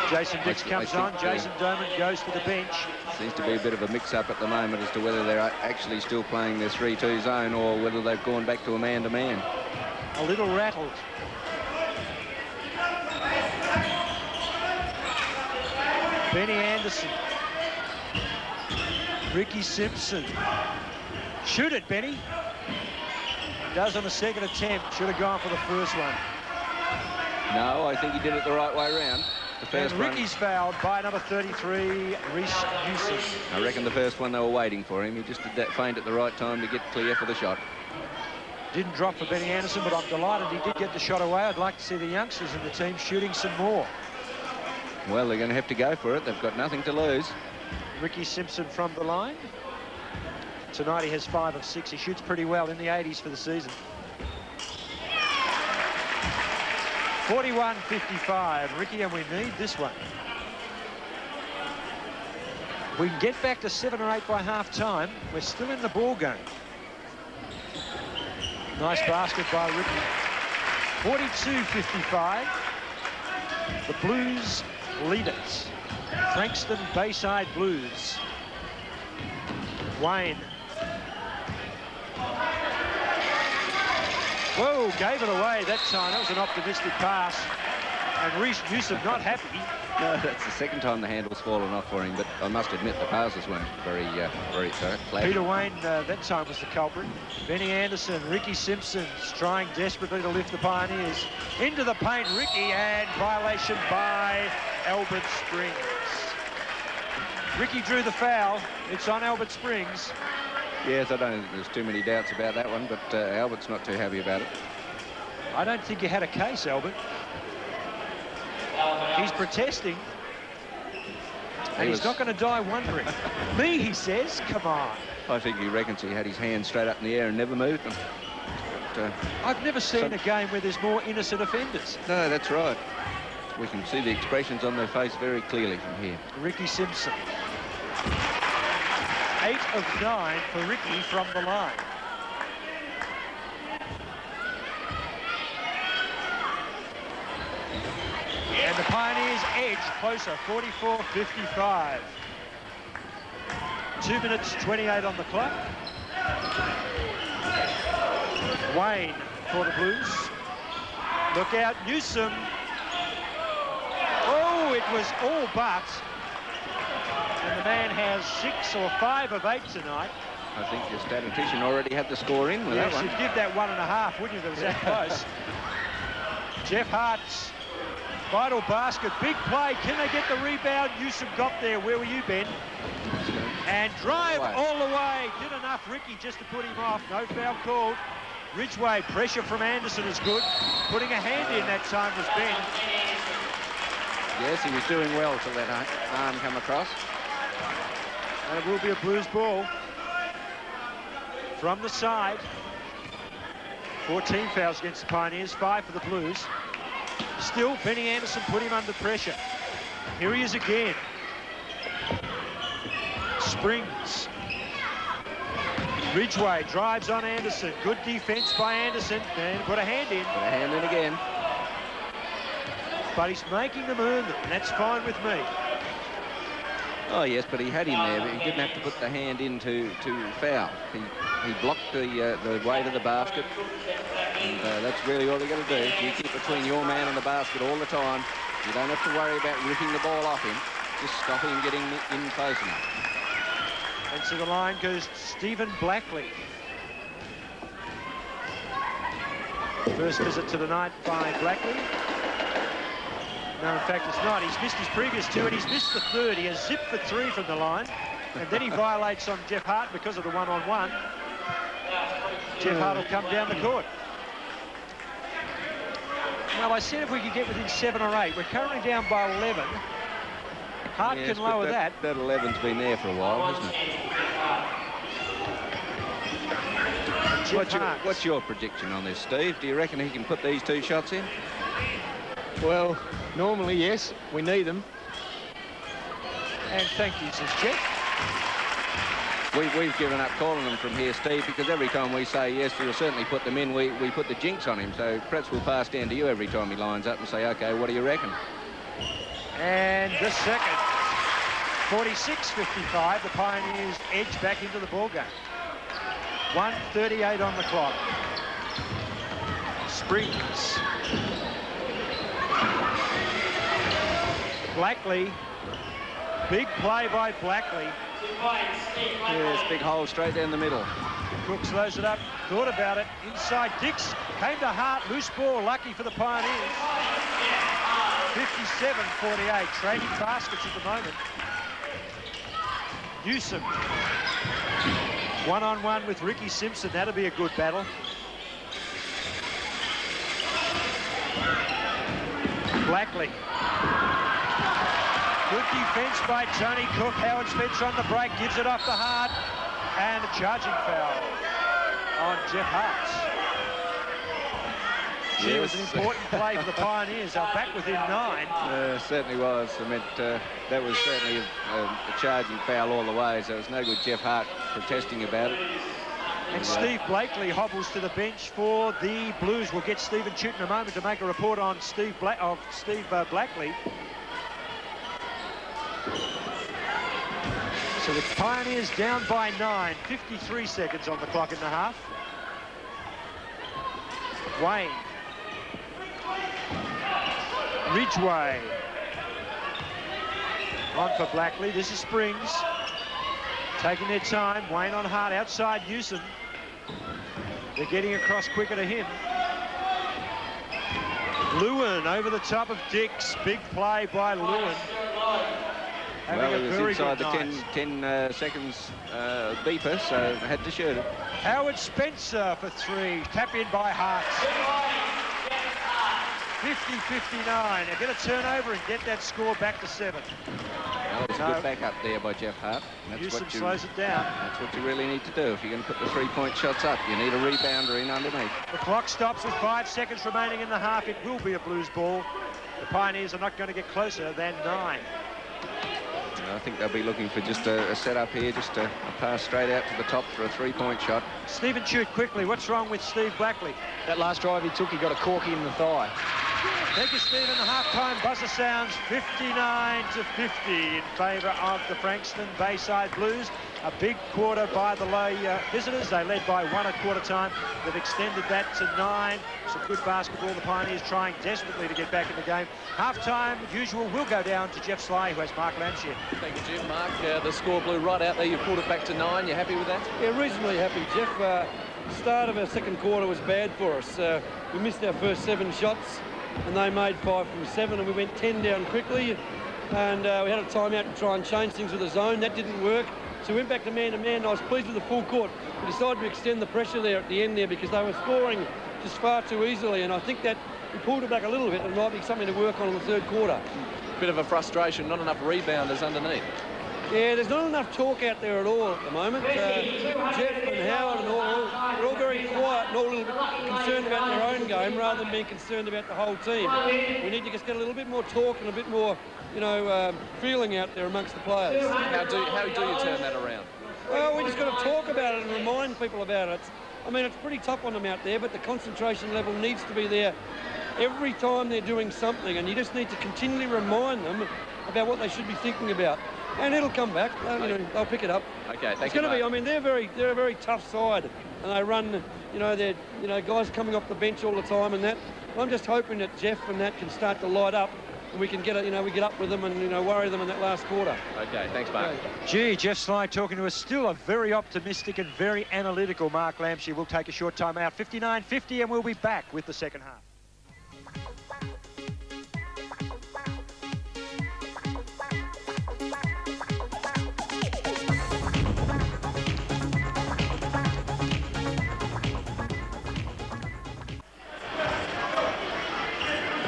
Jason Dix comes on. Jason Doman goes to the bench. Seems to be a bit of a mix-up at the moment as to whether they're actually still playing their 3-2 zone or whether they've gone back to a man-to-man. A little rattled. Benny Anderson. Ricky Simpson. Shoot it, Benny. Does on the second attempt. Should have gone for the first one. No, I think he did it the right way around. The first and Ricky's fouled by number 33, Reese Newsom. I reckon the first one they were waiting for him. He just did that feint at the right time to get clear for the shot. Didn't drop for Benny Anderson, but I'm delighted he did get the shot away. I'd like to see the youngsters in the team shooting some more. Well, they're going to have to go for it. They've got nothing to lose. Ricky Simpson from the line. Tonight he has 5 of 6. He shoots pretty well, in the 80s for the season. 41-55, Ricky, and we need this one. We can get back to 7 or 8 by half-time. We're still in the ball game. Nice basket by Ricky. 42-55. The Blues lead it. Frankston Bayside Blues. Wayne. Whoa, gave it away that time. That was an optimistic pass. And Reese Newsom not happy. No, that's the second time the handle's fallen off for him, but I must admit the passes weren't very flat. Peter Wayne that time was the culprit. Benny Anderson, Ricky Simpson trying desperately to lift the Pioneers. Into the paint, Ricky, and violation by Albert Springs. Ricky drew the foul. It's on Albert Springs. Yes, I don't think there's too many doubts about that one, but Albert's not too happy about it. I don't think you had a case, Albert. He's protesting. And he's not going to die wondering. Me, he says, come on. I think he reckons he had his hands straight up in the air and never moved them. But, I've never seen a game where there's more innocent offenders. No, that's right. We can see the expressions on their face very clearly from here. Ricky Simpson. 8 of 9 for Ricky from the line. Pioneers edge closer, 44-55. 2 minutes 28 on the clock. Wayne for the Blues. Look out, Newsom. Oh, it was all but. And the man has 6 or 5 of 8 tonight. I think your statistician already had the score in with that one. Yes, you'd give that 1.5, wouldn't you? That was that close. Jeff Hart's vital basket. Big play. Can they get the rebound? Newsom got there. Where were you, Ben? And drive all the way. Did enough, Ricky, just to put him off. No foul called. Ridgway, pressure from Anderson is good. Putting a hand in that time was Ben. Yes, he was doing well till that arm come across. And it will be a Blues ball. From the side. 14 fouls against the Pioneers, 5 for the Blues. Still, Benny Anderson put him under pressure. Here he is again. Springs. Ridgway drives on Anderson. Good defense by Anderson. And put a hand in. Put a hand in again. But he's making them earn them, and that's fine with me. Oh, yes, but he had him there, but he didn't have to put the hand in to foul. He blocked the way to the basket, and that's really all they're going to do. You keep between your man and the basket all the time. You don't have to worry about ripping the ball off him. Just stop him getting in close enough. And to the line goes Stephen Blackley. First visit to the night by Blackley. No, in fact, it's not. He's missed his previous 2, and he's missed the 3rd. He has zipped for 3 from the line, and then he violates on Jeff Hart because of the one-on-one. Jeff Hart will come down the court. Well, I said if we could get within 7 or 8. We're currently down by 11. Hart can lower that. That 11's been there for a while, hasn't it? What's your prediction on this, Steve? Do you reckon he can put these 2 shots in? Well, normally, yes. We need them. And thank you, says Jeff. We've given up calling them from here, Steve, because every time we say yes, we'll certainly put them in, we put the jinx on him. So perhaps we'll pass down to you every time he lines up and say, OK, what do you reckon? And the second. 46-55. The Pioneers edge back into the ball game. 1:38 on the clock. Springs. Blackley. Big play by Blackley. Yes, big hole straight down the middle. Cook slows it up. Thought about it. Inside Dix. Came to Hart. Loose ball. Lucky for the Pioneers. 57-48. Trading baskets at the moment. Newsom. One-on-one with Ricky Simpson. That'll be a good battle. Blackley. Good defense by Tony Cook. Howard Spencer on the break. Gives it off the Hart. And a charging foul on Jeff Hart. Yes. It was an important play for the Pioneers. They're back within 9. Certainly was. I meant that was certainly a charging foul all the way, so it was no good Jeff Hart protesting about it. And Steve Blakely hobbles to the bench for the Blues. We'll get Stephen Chute in a moment to make a report on Steve Blackley. So the Pioneers down by 9. 53 seconds on the clock in the half. Wayne. Ridgway. On for Blackley. This is Springs. Taking their time. Wayne on Hart. Outside Newsom. They're getting across quicker to him. Lewin over the top of Dix. Big play by Lewin. Well, he was inside the 10 seconds beeper, so had to shoot it. Howard Spencer for 3. Tap in by Hart. 50-59. They're going to turn over and get that score back to 7. Well, it's a good back up there by Jeff Hart. Newsom slows it down. That's what you really need to do. If you're going to put the 3-point shots up, you need a rebounder in underneath. The clock stops with 5 seconds remaining in the half. It will be a Blues ball. The Pioneers are not going to get closer than 9. I think they'll be looking for just a setup here, just a pass straight out to the top for a 3-point shot. Stephen Chute, quickly, what's wrong with Steve Blackley? That last drive he took, he got a corky in the thigh. Thank you, Stephen. The half-time buzzer sounds 59-50 in favour of the Frankston Bayside Blues. A big quarter by the low visitors. They led by 1 at quarter time. They've extended that to 9. Some good basketball. The Pioneers trying desperately to get back in the game. Half-time, usual, will go down to Jeff Sly, who has Mark Lamshire. Thank you, Jim. Mark, the score blew right out there. You pulled it back to 9. You happy with that? Yeah, reasonably happy, Jeff. The start of our second quarter was bad for us. We missed our first 7 shots, and they made 5 from 7, and we went 10 down quickly. And we had a timeout to try and change things with the zone. That didn't work. So we went back to man-to-man. I was pleased with the full court. We decided to extend the pressure there at the end there because they were scoring just far too easily. And I think that we pulled it back a little bit, and it might be something to work on in the third quarter. Bit of a frustration, not enough rebounders underneath. Yeah, there's not enough talk out there at all at the moment. Jeff and Howard and all, they're all very quiet and all a little bit concerned about their own game rather than being concerned about the whole team. We need to just get a little bit more talk and a bit more, you know, feeling out there amongst the players. How do you turn that around? Well, we just got to talk about it and remind people about it. I mean, it's pretty tough on them out there, but the concentration level needs to be there every time they're doing something, and you just need to continually remind them about what they should be thinking about. And it'll come back. You know, they'll pick it up. Okay, thank you. It's going to be. I mean, they're a very tough side, and they run. You know, they're guys coming off the bench all the time, and that. I'm just hoping that Jeff and that can start to light up, and we can get it. You know, we get up with them and worry them in that last quarter. Okay, thanks, Mark. Okay. Gee, Jeff Sly talking to us. Still a very optimistic and very analytical Mark Lamshire. We'll take a short time out. 59-50, and we'll be back with the second half.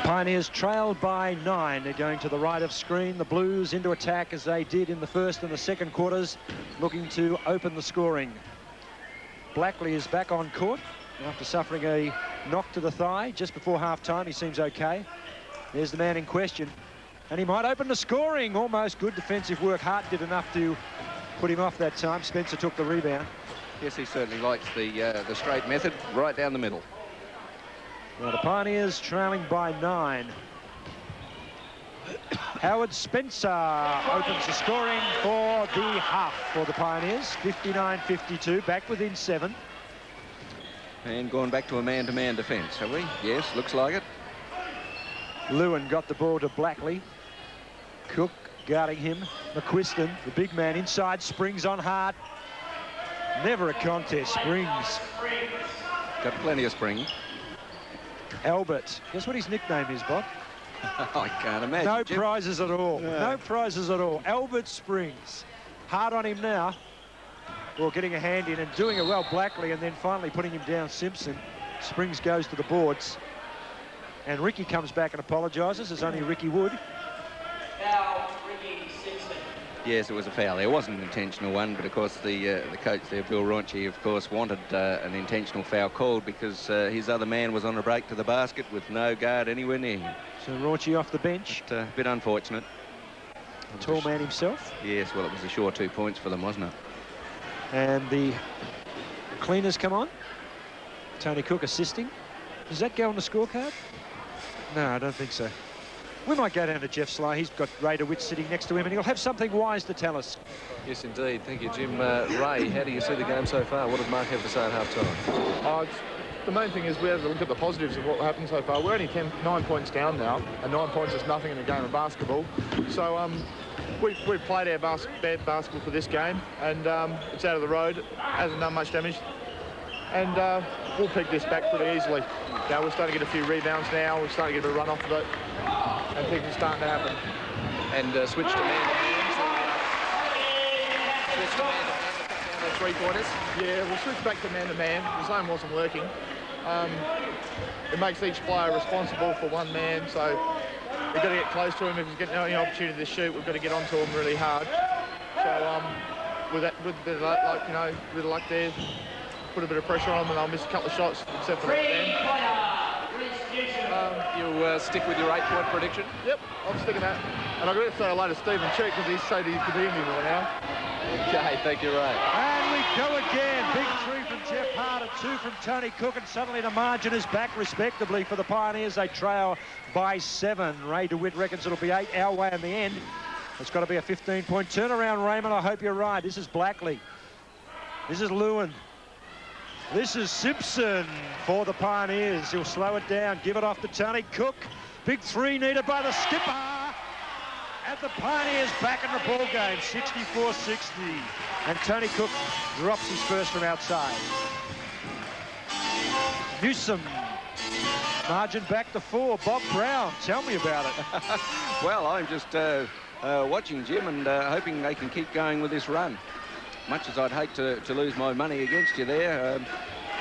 Pioneers trailed by 9. They're going to the right of screen. The Blues into attack as they did in the first and the second quarters, looking to open the scoring. Buckley is back on court after suffering a knock to the thigh just before half-time. He seems okay. There's the man in question. And he might open the scoring. Almost good defensive work. Hart did enough to put him off that time. Spencer took the rebound. Yes, he certainly likes the straight method, right down the middle. Now the Pioneers trailing by 9. Howard Spencer opens the scoring for the half for the Pioneers. 59-52, back within 7. And going back to a man-to-man defence, have we? Yes, looks like it. Lewin got the ball to Buckley. Cook guarding him. McQuiston, the big man inside, Springs on Hart. Never a contest, Springs. Got plenty of spring. Albert. Guess what his nickname is, Bob? I can't imagine. No Jim. prizes at all. Yeah. No prizes at all. Albert Springs. Hard on him now. Well, getting a hand in and doing it well, Buckley, and then finally putting him down, Simpson. Springs goes to the boards. And Ricky comes back and apologises, as only Ricky would. Foul, Ricky Simpson. Yes, it was a foul. It wasn't an intentional one, but of course the coach there, Bill Raunchy, of course, wanted an intentional foul called because his other man was on a break to the basket with no guard anywhere near him. So Raunchy off the bench. But, a bit unfortunate. A tall man himself. Yes, well, it was a sure 2 points for them, wasn't it? And the cleaners come on. Tony Cook assisting. Does that go on the scorecard? No, I don't think so. We might go down to Jeff Sly. He's got Ray DeWitt sitting next to him, and he'll have something wise to tell us. Yes, indeed. Thank you, Jim. Ray, how do you see the game so far? What did Mark have to say at half-time? The main thing is we have to look at the positives of what happened so far. We're only 9 points down now, and 9 points is nothing in a game of basketball. So we've played our bad basketball for this game, and it's out of the road. Hasn't done much damage. And we'll pick this back pretty easily. Now we're starting to get a few rebounds now. We're starting to get a bit of run off of it. And things are starting to happen. And switch to man-to-man. Switch to man-to-man to cut down the three-pointers. Yeah, we'll switch back to man-to-man. The zone wasn't working. It makes each player responsible for one man, so we've got to get close to him. If he's getting any opportunity to shoot, we've got to get onto him really hard. So with a bit of luck, with luck there, put a bit of pressure on them, and I'll miss a couple of shots, except for that end. You stick with your 8-point prediction? Yep, I'm sticking that. And I've got to say hello to Stephen Cheek because he said he could hear me more now. Okay, thank you, Ray. And we go again. Big three from Jeff Hart. a 2 from Tony Cook, and suddenly the margin is back respectably for the Pioneers. They trail by 7. Ray DeWitt reckons it'll be 8 our way in the end. It's got to be a 15-point turnaround, Raymond. I hope you're right. This is Blackley. This is Lewin. This is Simpson for the Pioneers. He'll slow it down, give it off to Tony Cook. Big 3 needed by the skipper. And the Pioneers back in the ball game, 64-60. And Tony Cook drops his first from outside. Newsom, margin back to 4. Bob Brown, tell me about it. Well, I'm just watching, Jim, and hoping they can keep going with this run. Much as I'd hate to lose my money against you there,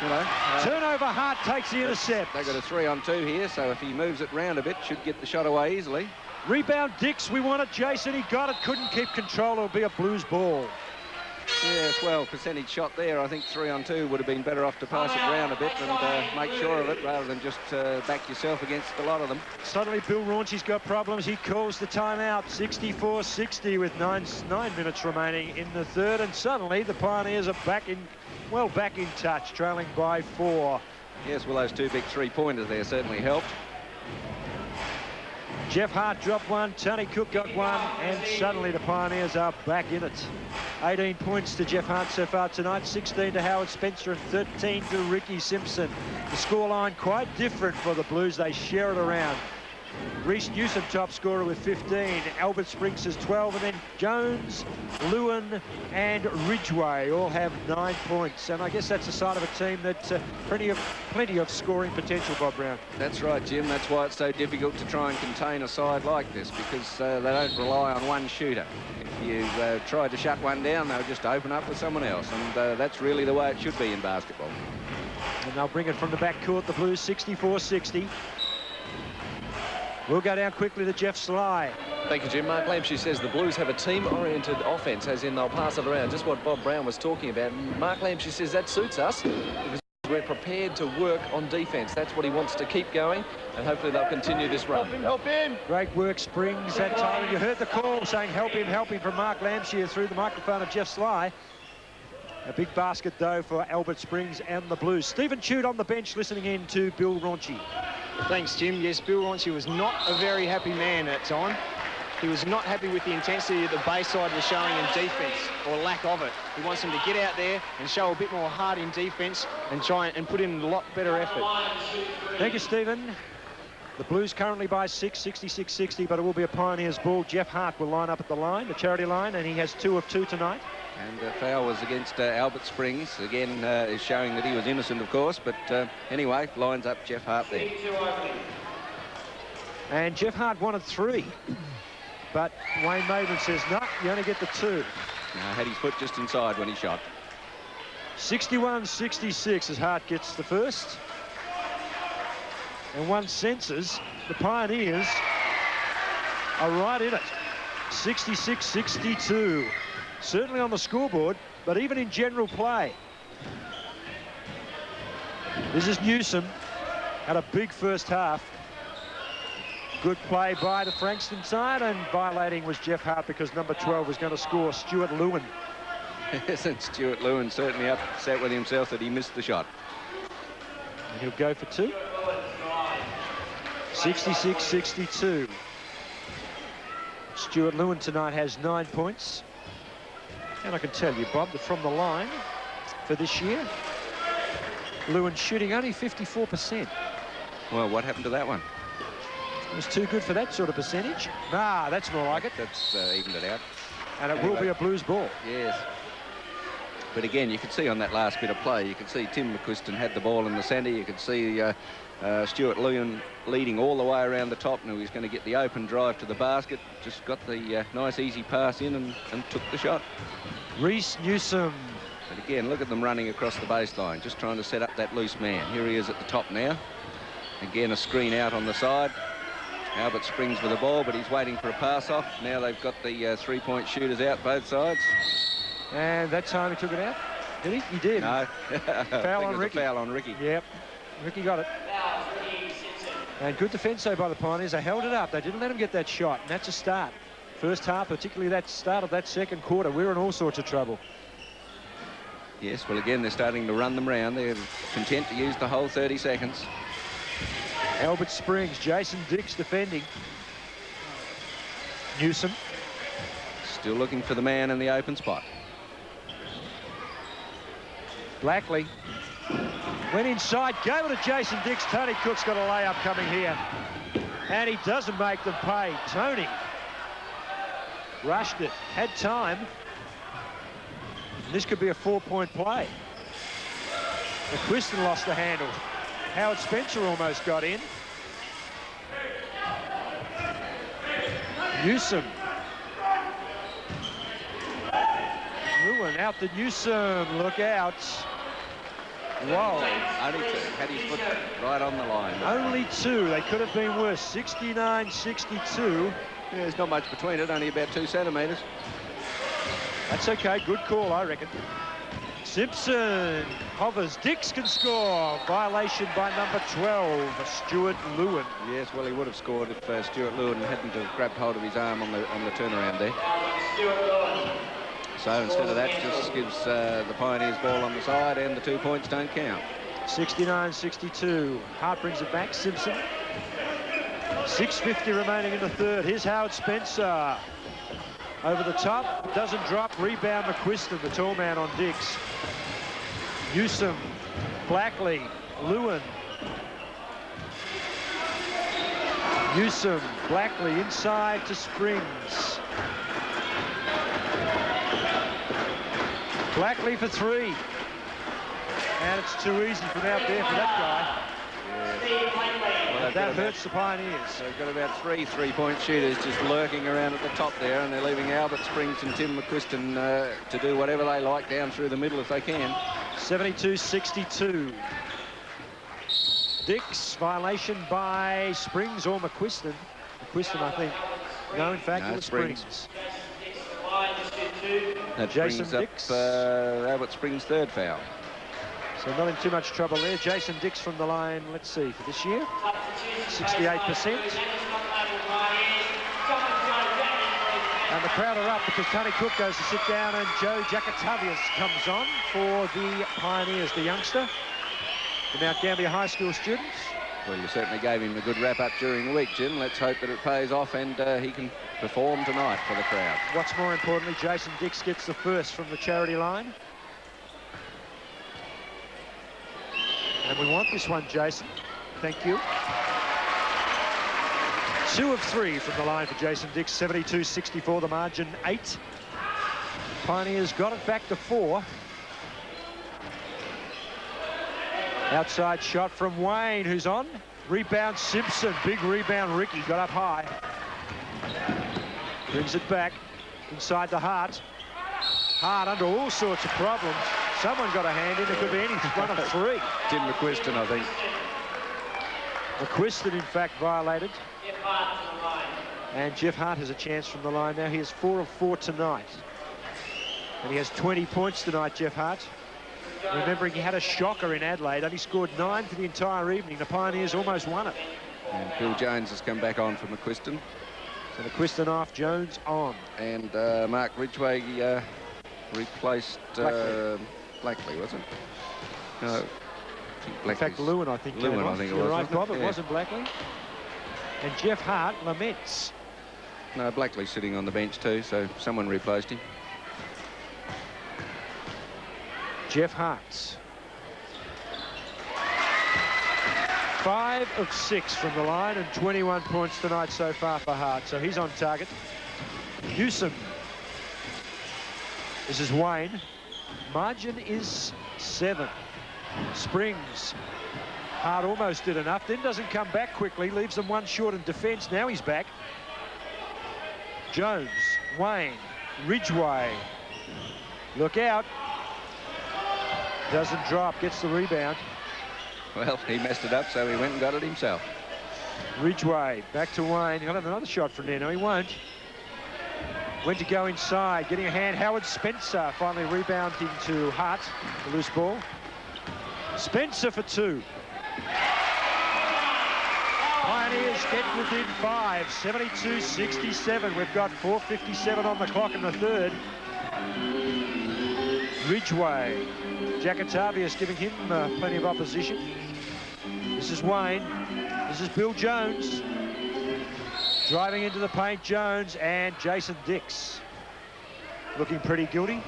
you know. Turnover, Hart takes the intercept. They've got a 3-on-2 here, so if he moves it round a bit, should get the shot away easily. Rebound, Dix, we want it. Jason, he got it, couldn't keep control. It'll be a Blues ball. Yes, well, percentage shot there. I think 3-on-2 would have been better off to pass it round a bit and make sure of it rather than just back yourself against a lot of them. Suddenly, Bill Raunchy's got problems. He calls the timeout, 64-60 with 9 minutes remaining in the third. And suddenly, the Pioneers are back in touch, trailing by 4. Yes, well, those 2 big 3-pointers there certainly helped. Jeff Hart dropped 1, Tony Cook got 1, and suddenly the Pioneers are back in it. 18 points to Jeff Hart so far tonight, 16 to Howard Spencer and 13 to Ricky Simpson. The scoreline quite different for the Blues. They share it around. Reece Newsom top scorer with 15. Albert Springs has 12, and then Jones, Lewin and Ridgway all have 9 points. And I guess that's a sign of a team that's plenty of scoring potential, Bob Brown. That's right, Jim. That's why it's so difficult to try and contain a side like this, because they don't rely on one shooter. If you try to shut one down, they'll just open up with someone else, and that's really the way it should be in basketball. And they'll bring it from the backcourt, the Blues, 64-60. We'll go down quickly to Jeff Sly. Thank you, Jim. Mark Lamshey says the Blues have a team-oriented offense, as in they'll pass it around, just what Bob Brown was talking about. Mark Lamshey says that suits us because we're prepared to work on defence. That's what he wants to keep going, and hopefully they'll continue this run. Help him. Great work, Springs, that time. And you heard the call saying help him from Mark Lamshey through the microphone of Jeff Sly. A big basket, though, for Albert Springs and the Blues. Stephen Chute on the bench listening in to Bill Raunchy. Thanks, Jim. Yes, Bill Raunchy was not a very happy man at time. He was not happy with the intensity that the Bayside was showing in defence, or lack of it. He wants them to get out there and show a bit more heart in defence and try and put in a lot better effort. Thank you, Stephen. The Blues currently by 6, 66-60, but it will be a Pioneers ball. Jeff Hart will line up at the line, the charity line, and he has 2 of 2 tonight. And foul was against Albert Springs. Again, is showing that he was innocent, of course. But anyway, lines up Jeff Hart there. And Jeff Hart wanted 3. But Wayne Maven says, no, you only get the 2. Had his foot just inside when he shot. 61-66 as Hart gets the first. And one senses the Pioneers are right in it. 66-62. Certainly on the scoreboard, but even in general play. This is Newsom. Had a big first half. Good play by the Frankston side, and violating was Jeff Hart because number 12 was going to score, Stuart Lewin. Isn't Stuart Lewin certainly upset with himself that he missed the shot? And he'll go for 2. 66-62. Stuart Lewin tonight has 9 points. And I can tell you, Bob, that from the line for this year, Lewin shooting only 54%. Well, what happened to that one? It was too good for that sort of percentage. Ah, that's more like it. That's evened it out. And it will be a Blues ball. Yes. But again, you could see on that last bit of play, you could see Tim McQuiston had the ball in the centre. You could see Stuart Lewin leading all the way around the top. Now he's going to get the open drive to the basket. Just got the nice easy pass in and took the shot. Reece Newsom. But again, look at them running across the baseline, just trying to set up that loose man. Here he is at the top now. Again, a screen out on the side. Albert Springs with the ball, but he's waiting for a pass off. Now they've got the 3-point shooters out both sides. And that time he took it out. Did he? He did. No. Foul on Ricky. Foul on Ricky. Yep. Ricky got it. And good defence, though, by the Pioneers. They held it up. They didn't let him get that shot. And that's a start. First half, particularly that start of that second quarter, we were in all sorts of trouble. Yes, well, again, they're starting to run them round. They're content to use the whole 30 seconds. Albert Springs, Jason Dix defending. Newsom. Still looking for the man in the open spot. Blackley went inside, gave it to Jason Dix. Tony Cook's got a layup coming here. And he doesn't make them pay. Tony rushed it, had time. This could be a 4-point play. McQuiston lost the handle. Howard Spencer almost got in. Newsom. Lewin out to Newsom. Look out. Whoa. Only two. Had his foot right on the line. Only two. They could have been worse. 69-62. Yeah, there's not much between it, only about 2 centimetres. That's okay. Good call, I reckon. Simpson hovers. Dix can score. Violation by number 12, Stuart Lewin. Yes, well, he would have scored if Stuart Lewin hadn't have grabbed hold of his arm on the turnaround there. So instead of that, just gives the Pioneers ball on the side, and the 2 points don't count. 69-62. Hart brings it back. Simpson. 6:50 remaining in the third. Here's Howard Spencer. Over the top, doesn't drop. Rebound McQuiston, the tall man on Dix. Newsom, Blackley, Lewin. Newsom, Blackley inside to Springs. Blackley for 3. And it's too easy from out there for that guy. Well, that hurts the Pioneers. They've got about 3 3-point shooters just lurking around at the top there, and they're leaving Albert Springs and Tim McQuiston to do whatever they like down through the middle if they can. 72-62. Dix, violation by Springs or McQuiston. McQuiston, I think. No, in fact, it was Springs. That Jason brings Dix. up Albert Springs' 3rd foul. So not in too much trouble there. Jason Dix from the line, let's see, for this year, 68%. And the crowd are up because Tony Cook goes to sit down and Joe Jacatavius comes on for the Pioneers, the youngster, the Mount Gambier High School students. Well, you certainly gave him a good wrap-up during the week, Jim. Let's hope that it pays off and he can perform tonight for the crowd. What's more importantly, Jason Dix gets the first from the charity line. And we want this one, Jason. Thank you. 2 of 3 from the line for Jason Dix. 72-64, the margin 8. Pioneers got it back to 4. Outside shot from Wayne, who's on. Rebound Simpson. Big rebound Ricky. Got up high. Brings it back inside the Hart. Hart under all sorts of problems. Someone got a hand in. It could be any one of 3. Tim McQuiston, I think. McQuiston, in fact, violated. And Jeff Hart has a chance from the line now. He has 4 of 4 tonight. And he has 20 points tonight, Jeff Hart. Remembering he had a shocker in Adelaide. Only scored 9 for the entire evening. The Pioneers almost won it. And Bill Jones has come back on for McQuiston. So McQuiston off, Jones on. And Mark Ridgway replaced Blackley, was it? No. In fact, Lewin, I think. Lewin, I think it was. You're right, Bob. It wasn't Blackley. And Jeff Hart laments. No, Blackley's sitting on the bench too, so someone replaced him. Jeff Hart. 5 of 6 from the line and 21 points tonight so far for Hart. So he's on target. Newsom. This is Wayne. Margin is 7. Springs. Hart almost did enough, then doesn't come back quickly, leaves them 1 short in defence. Now he's back. Jones, Wayne, Ridgway. Look out. Doesn't drop, gets the rebound. Well, he messed it up, so he went and got it himself. Ridgway, back to Wayne. He'll have another shot from there. No, he won't. Went to go inside, getting a hand. Howard Spencer finally rebounding to Hart, the loose ball. Spencer for 2. Pioneers get within 5, 72-67. We've got 4:57 on the clock in the third. Ridgway. Jackatavius giving him plenty of opposition. This is Wayne. This is Bill Jones. Driving into the paint, Jones, and Jason Dix. Looking pretty guilty.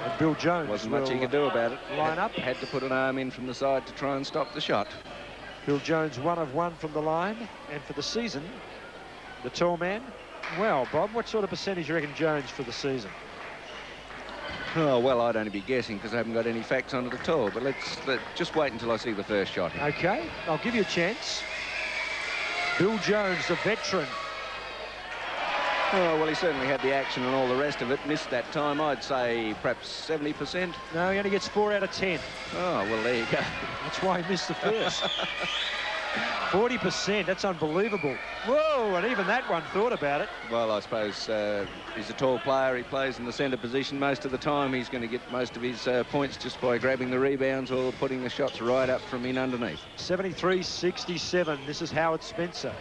And Bill Jones wasn't much he could do about it. Line up. Had to put an arm in from the side to try and stop the shot. Bill Jones 1 of 1 from the line, and for the season, the tall man. Well, Bob, what sort of percentage you reckon Jones for the season? Oh, well, I'd only be guessing because I haven't got any facts on it at all. But let's just wait until I see the first shot here. Okay, I'll give you a chance. Bill Jones, the veteran. Oh, well, he certainly had the action and all the rest of it. Missed that time, I'd say perhaps 70%. No, he only gets 4 out of 10. Oh, well, there you go. That's why he missed the first. 40%, that's unbelievable. Whoa, and even that one thought about it. Well, I suppose he's a tall player. He plays in the centre position most of the time. He's going to get most of his points just by grabbing the rebounds or putting the shots right up from in underneath. 73-67, this is Howard Spencer.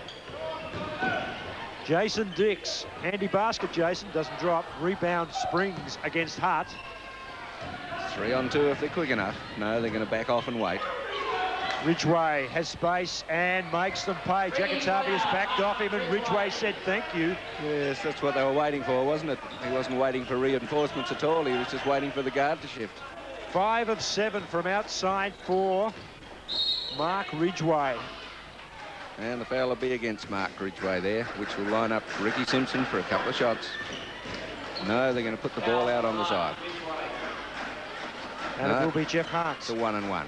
Jason Dix, handy basket, Jason, doesn't drop. Rebound Springs against Hart. 3 on 2 if they're quick enough. No, they're going to back off and wait. Ridgway has space and makes them pay. Jackatavius backed off him and Ridgway said thank you. Yes, that's what they were waiting for, wasn't it? He wasn't waiting for reinforcements at all. He was just waiting for the guard to shift. 5 of 7 from outside for Mark Ridgway. And the foul will be against Mark Ridgway there, which will line up Ricky Simpson for a couple of shots. No, they're going to put the ball out on the side. And it will be Jeff Hart. It's a 1-and-1.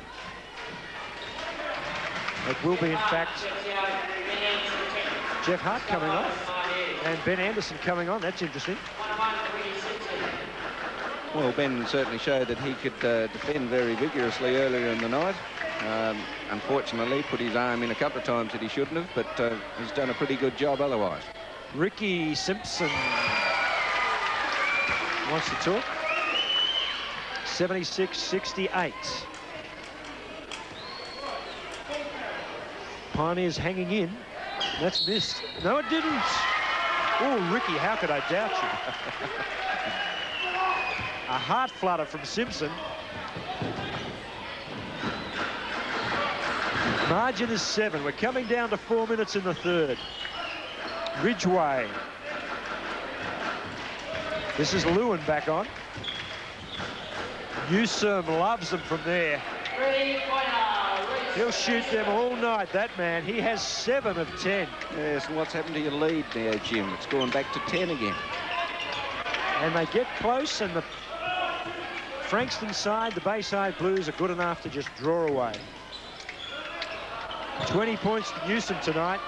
It will be, in fact, Jeff Hart coming off and Ben Anderson coming on. That's interesting. Well, Ben certainly showed that he could defend very vigorously earlier in the night. Unfortunately, put his arm in a couple of times that he shouldn't have, but he's done a pretty good job otherwise. Ricky Simpson wants to talk. 76-68. Pioneers hanging in. That's missed. No, it didn't. Oh, Ricky, how could I doubt you? A heart flutter from Simpson. Margin is 7. We're coming down to 4 minutes in the third. Ridgway. This is Lewin back on. Newsom loves them from there. He'll shoot them all night, that man. He has 7 of 10. Yes, and what's happened to your lead now, Jim? It's gone back to 10 again. And they get close, and the Frankston side, the Bayside Blues, are good enough to just draw away. 20 points to Newsom tonight.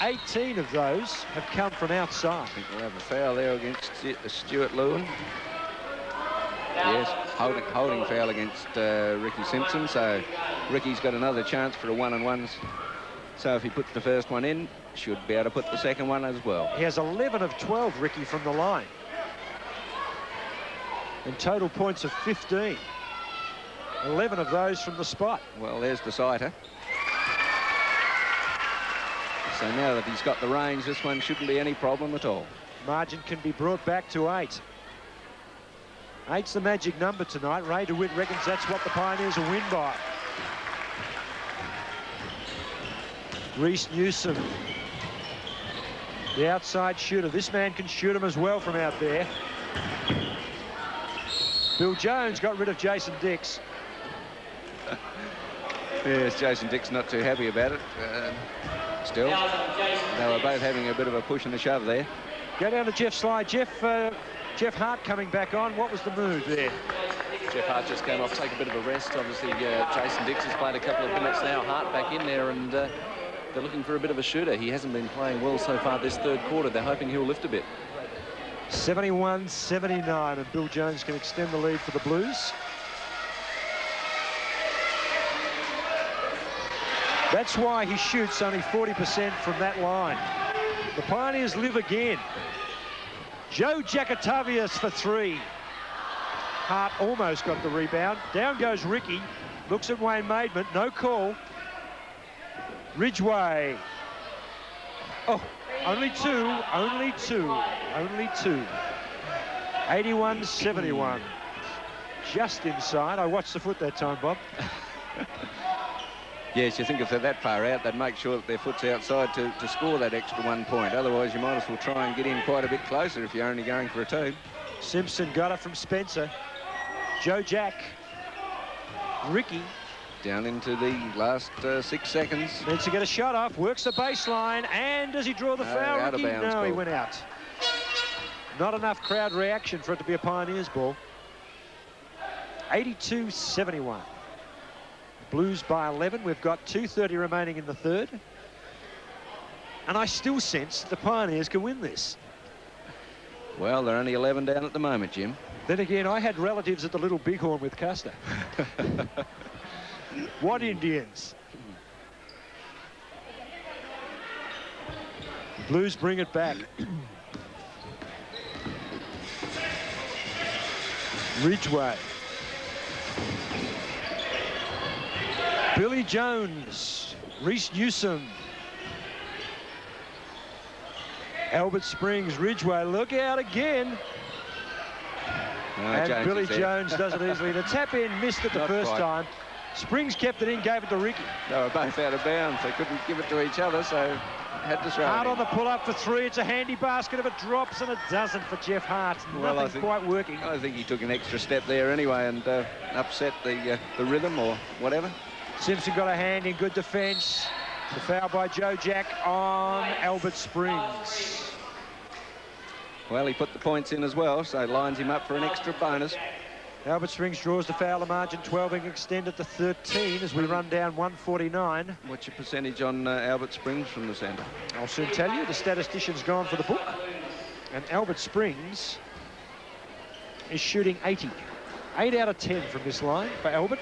18 of those have come from outside. I think we'll have a foul there against Stuart Lewin. Yes, holding foul against Ricky Simpson. So Ricky's got another chance for a 1-and-1. So if he puts the first one in, should be able to put the second one as well. He has 11 of 12, Ricky, from the line. And total points of 15. 11 of those from the spot. Well, there's the sighter. So now that he's got the range, this one shouldn't be any problem at all. Margin can be brought back to 8. 8's the magic number tonight. Ray DeWitt reckons that's what the Pioneers will win by. Reese Newsom, the outside shooter. This man can shoot him as well from out there. Bill Jones got rid of Jason Dix. Yes, Jason Dix not too happy about it. Still, they were both having a bit of a push and a shove there. Go down to Jeff Sly. Jeff Hart coming back on. What was the move there? Jeff Hart just came off, take a bit of a rest. Obviously, Jason Dix has played a couple of minutes now. Hart back in there, and they're looking for a bit of a shooter. He hasn't been playing well so far this third quarter. They're hoping he'll lift a bit. 71-79, and Bill Jones can extend the lead for the Blues. That's why he shoots only 40% from that line. The Pioneers live again. Joe Jackatavius for 3. Hart almost got the rebound. Down goes Ricky. Looks at Wayne Maidment. No call. Ridgway. Oh, only 2. Only 2. Only 2. 81-71. Just inside. I watched the foot that time, Bob. Yes, you think if they're that far out, they'd make sure that their foot's outside to score that extra 1 point. Otherwise, you might as well try and get in quite a bit closer if you're only going for a 2. Simpson got it from Spencer. Joe Jack. Ricky. Down into the last 6 seconds. Needs to get a shot off. Works the baseline. And does he draw the foul, out Ricky? of bounds No, ball. he went out. Not enough crowd reaction for it to be a Pioneers ball. 82-71. Blues by 11. We've got 2:30 remaining in the third. And I still sense the Pioneers can win this. Well, they're only 11 down at the moment, Jim. Then again, I had relatives at the Little Bighorn with Custer. What Indians? Blues bring it back. Ridgeway. Billy Jones. Reese Newsom. Albert Springs, Ridgeway. Look out again. And Jones Billy Jones does it easily. The tap in missed it the Not first quite. time. Springs kept it in, gave it to Ricky. They were both out of bounds. They couldn't give it to each other, so had to throw Hart it on in. the pull-up for 3. It's a handy basket if it drops, and it doesn't for Jeff Hart. Well, Nothing quite working. I think he took an extra step there anyway and upset the rhythm or whatever. Simpson got a hand in good defence. The foul by Joe Jack on Albert Springs. Well, he put the points in as well, so lines him up for an extra bonus. Albert Springs draws the foul, the margin 12 and extended to 13 as we run down 149. What's your percentage on Albert Springs from the centre? I'll soon tell you. The statistician's gone for the book. And Albert Springs is shooting 80. 8 out of 10 from this line for Albert.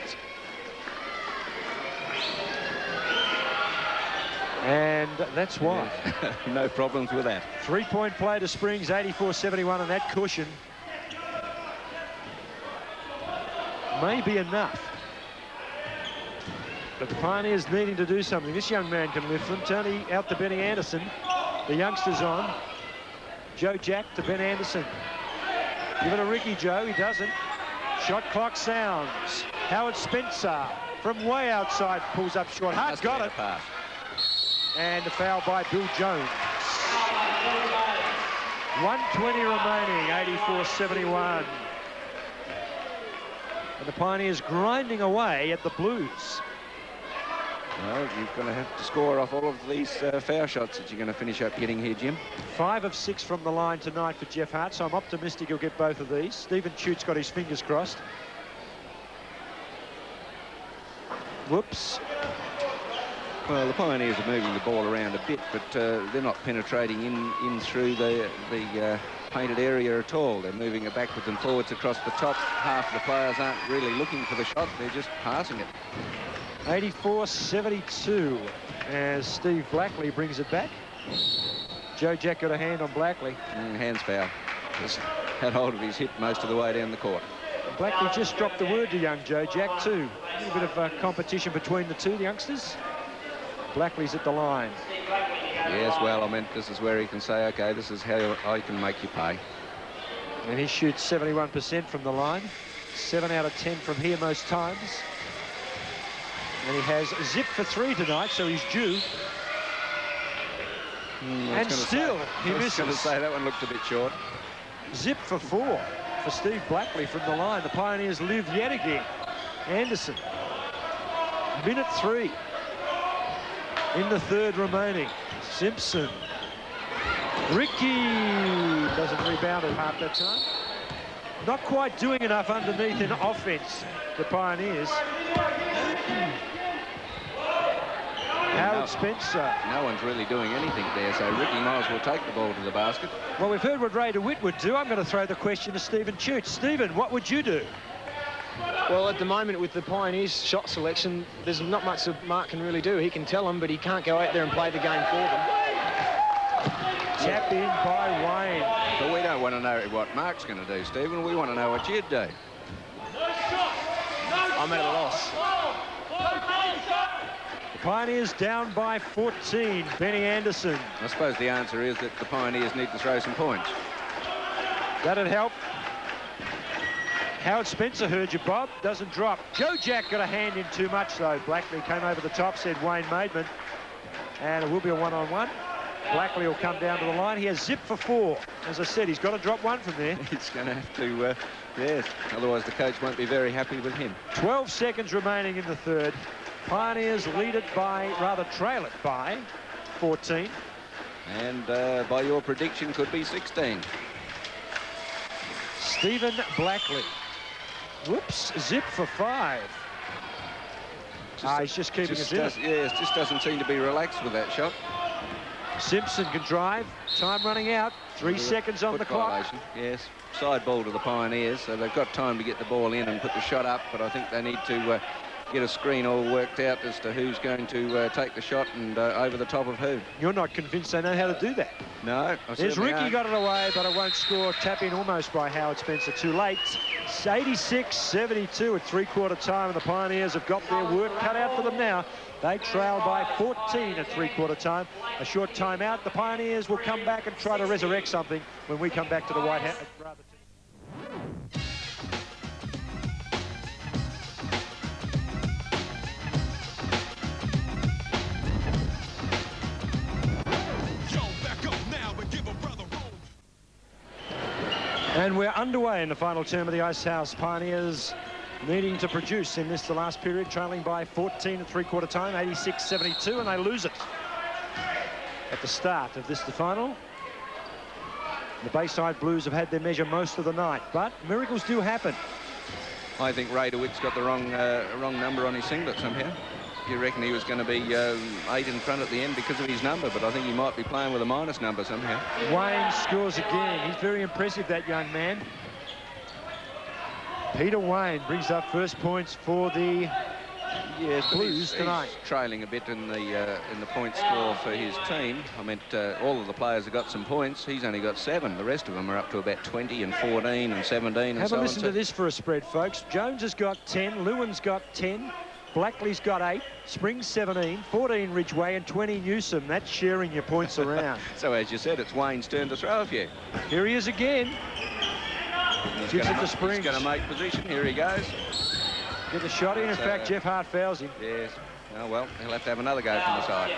And that's why. No problems with that. 3-point play to Springs, 84-71, and that cushion may be enough. But the Pioneers needing to do something. This young man can lift them. Tony out to Benny Anderson. The youngsters on. Joe Jack to Ben Anderson. Give it to Ricky Joe. He doesn't. Shot clock sounds. Howard Spencer from way outside pulls up short. Hart got it. Pass. And the foul by Bill Jones. 120 remaining, 84-71. And the Pioneers grinding away at the Blues. Well, you're going to have to score off all of these foul shots that you're going to finish up getting here, Jim. 5 of 6 from the line tonight for Jeff Hart, so I'm optimistic he'll get both of these. Stephen Chute's got his fingers crossed. Whoops. Well, the Pioneers are moving the ball around a bit, but they're not penetrating in through the painted area at all. They're moving it backwards and forwards across the top. Half of the players aren't really looking for the shot. They're just passing it. 84-72 as Steve Blackley brings it back. Joe Jack got a hand on Blackley. Hands foul. Just had hold of his hip most of the way down the court. Blackley just dropped the word to young Joe Jack too. A little bit of competition between the two youngsters. Blackley's at the line. Yes, well, I meant this is where he can say, okay, this is how I can make you pay. And he shoots 71% from the line. 7 out of 10 from here most times. And he has zip for 3 tonight, so he's due. And still, he misses. I was going to say, that one looked a bit short. Zip for 4 for Steve Blackley from the line. The Pioneers live yet again. Anderson. Minute 3. In the third remaining. Simpson. Ricky doesn't rebound it half that time. Not quite doing enough underneath in offense, the Pioneers. Howard Spencer. No one's really doing anything there, so Ricky might as well take the ball to the basket. Well, we've heard what Ray DeWitt would do. I'm going to throw the question to Stephen Chute. Stephen, what would you do? Well, at the moment with the Pioneers shot selection, there's not much that Mark can really do. He can tell them, but he can't go out there and play the game for them. Tap in by Wayne. But we don't want to know what Mark's going to do, Stephen. We want to know what you'd do. I'm at a loss. The Pioneers down by 14. Benny Anderson. I suppose the answer is that the Pioneers need to throw some points. That'd help. Howard Spencer heard you, Bob. Doesn't drop. Joe Jack got a hand in too much, though. Blackley came over the top, said Wayne Maidman. And it will be a one-on-one. Blackley will come down to the line. He has zip for 4. As I said, he's got to drop one from there. He's going to have to, yes. Otherwise, the coach won't be very happy with him. 12 seconds remaining in the third. Pioneers lead it by, rather trail it by 14. And by your prediction, could be 16. Stephen Blackley. Whoops, zip for 5. He's just keeping it in. Yes, just doesn't seem to be relaxed with that shot. Simpson can drive. Time running out. 3 seconds on the clock. Yes, side ball to the Pioneers, so they've got time to get the ball in and put the shot up, but I think they need to get a screen all worked out as to who's going to take the shot and over the top of who. You're not convinced they know how to do that? No. There's Ricky, got it away, but it won't score. Tap in almost by Howard Spencer. Too late. It's 86-72 at three-quarter time, and the Pioneers have got their work cut out for them now. They trail by 14 at three-quarter time. A short timeout. The Pioneers will come back and try to resurrect something when we come back to the White House. And we're underway in the final term of the Ice House. Pioneers needing to produce in this, the last period, trailing by 14 at three-quarter time, 86-72, and they lose it at the start of this, the final. The Bayside Blues have had their measure most of the night, but miracles do happen. I think Ray DeWitt's got the wrong number on his singlet somehow. You reckon he was going to be 8 in front at the end because of his number, but I think he might be playing with a minus number somehow. Wayne scores again. He's very impressive, that young man. Peter Wayne brings up first points for the Blues tonight. He's trailing a bit in the point score for his team. I meant all of the players have got some points. He's only got 7. The rest of them are up to about 20 and 14 and 17 and so on. Have a listen to this for a spread, folks. Jones has got 10. Lewin's got 10. Blackley's got 8, Springs 17, 14 Ridgeway and 20 Newsom. That's sharing your points around. So as you said, it's Wayne's turn to throw a few. Here he is again. Gives it to Springs. He's going to make position. Here he goes. Get the shot in. In fact, Jeff Hart fouls him. Yes. Oh, well, he'll have to have another go from the side.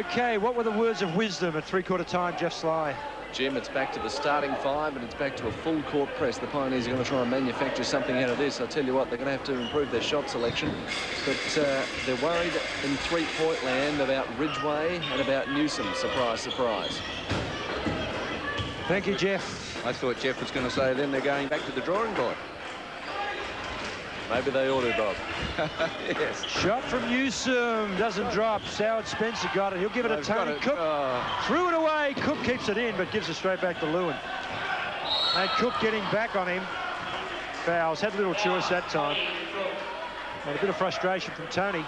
Okay, what were the words of wisdom at three-quarter time, Jeff Sly? Jim, it's back to the starting 5 and it's back to a full court press. The Pioneers are going to try and manufacture something out of this. I tell you what, they're going to have to improve their shot selection. But they're worried in three-point land about Ridgeway and about Newsom. Surprise, surprise. Thank you, Jeff. I thought Jeff was going to say then they're going back to the drawing board. Maybe they ought to, Bob. Yes. Shot from Newsom. Doesn't drop. Howard Spencer got it. He'll give it to Tony Cook. Threw it away. Cook keeps it in, but gives it straight back to Lewin. And Cook getting back on him. Fouls. Had little choice that time. And a bit of frustration from Tony.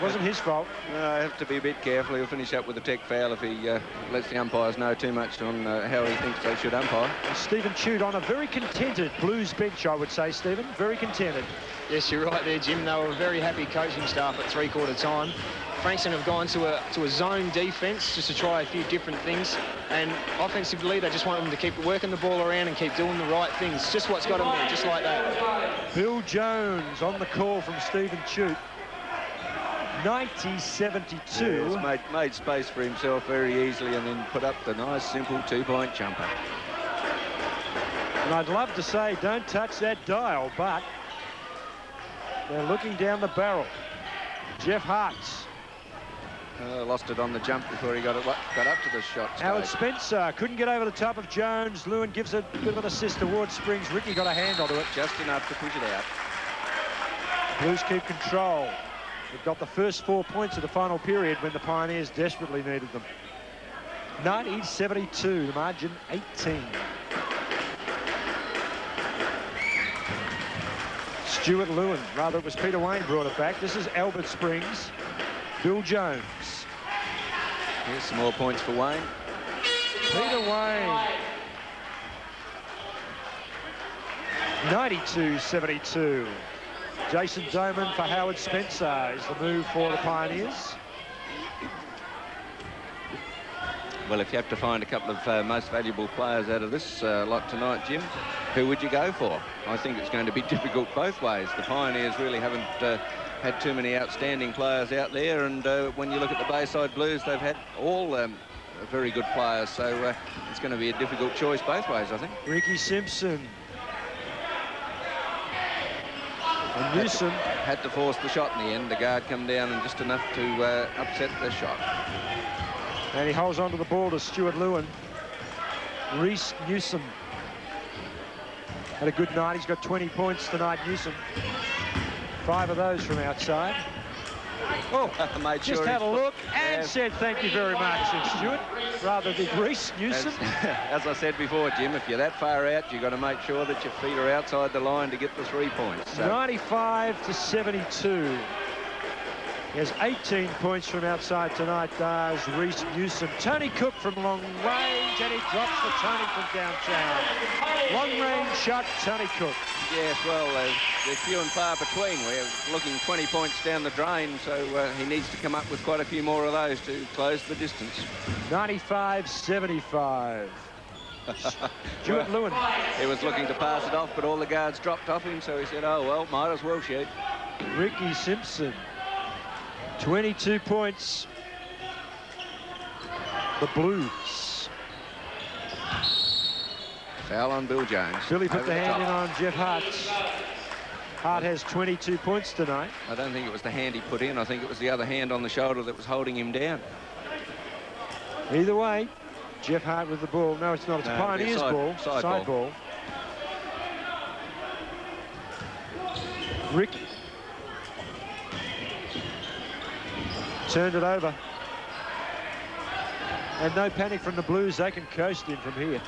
Wasn't his fault. No, I have to be a bit careful. He'll finish up with a tech foul if he lets the umpires know too much on how he thinks they should umpire. And Stephen Chute on a very contented Blues bench, I would say, Stephen. Very contented. Yes, you're right there, Jim. They were a very happy coaching staff at three-quarter time. Frankston have gone to a zone defence just to try a few different things. And offensively, they just want them to keep working the ball around and keep doing the right things. Just what's got them there, just like that. Bill Jones on the call from Stephen Chute. 90-72. Yes, made space for himself very easily and then put up the nice, simple two-point jumper. And I'd love to say, don't touch that dial, but they're looking down the barrel. Jeff Hartz. Lost it on the jump before he got up to the shot stage. Howard Spencer couldn't get over the top of Jones. Lewin gives a bit of an assist towards Springs. Ricky got a hand onto it. Just enough to push it out. Blues keep control. They've got the first 4 points of the final period when the Pioneers desperately needed them. 90-72, the margin 18. Stuart Lewin, rather it was Peter Wayne brought it back. This is Albert Springs, Bill Jones. Here's some more points for Wayne. Peter Wayne. 92-72. Jason Doman for Howard Spencer is the move for the Pioneers. Well, if you have to find a couple of most valuable players out of this lot tonight, Jim, who would you go for? I think it's going to be difficult both ways. The Pioneers really haven't had too many outstanding players out there, and when you look at the Bayside Blues, they've had all very good players, so it's going to be a difficult choice both ways, I think. Ricky Simpson. And Newsom had to force the shot in the end. The guard come down and just enough to upset the shot. And he holds on to the ball to Stuart Lewin. Reece Newsom had a good night. He's got 20 points tonight, Newsom. 5 of those from outside. Oh, made just sure had a look and said thank you very much, said Stuart, rather than Reece Newsom. As I said before, Jim, if you're that far out, you've got to make sure that your feet are outside the line to get the 3 points. So. 95 to 72. He has 18 points from outside tonight, does Reece Newsom. Tony Cook from long range, and he drops for Tony from downtown. Long range shot, Tony Cook. Yes, well, they're few and far between. We're looking 20 points down the drain, so he needs to come up with quite a few more of those to close the distance. 95-75. Stuart Lewin. He was looking to pass it off, but all the guards dropped off him, so he said, oh, well, might as well shoot. Ricky Simpson. 22 points. The Blues. Foul on Bill Jones. Billy put the hand in on Jeff Hart. Hart has 22 points tonight. I don't think it was the hand he put in. I think it was the other hand on the shoulder that was holding him down. Either way, Jeff Hart with the ball. No, it's not. It's a Pioneers ball. Side ball. Ricky. Turned it over. And no panic from the Blues. They can coast him from here.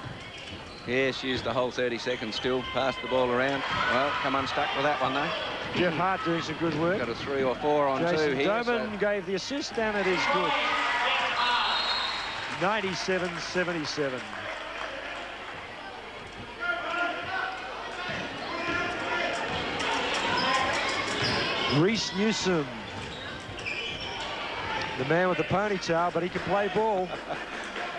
Yes, used the whole 30 seconds still. Passed the ball around. Well, come unstuck with that one, though. Jeff Hart doing some good work. Got a 3 or 4 on Jason 2 here. Doman gave the assist, and it is good. 97-77. Reece Newsom. The man with the ponytail, but he can play ball.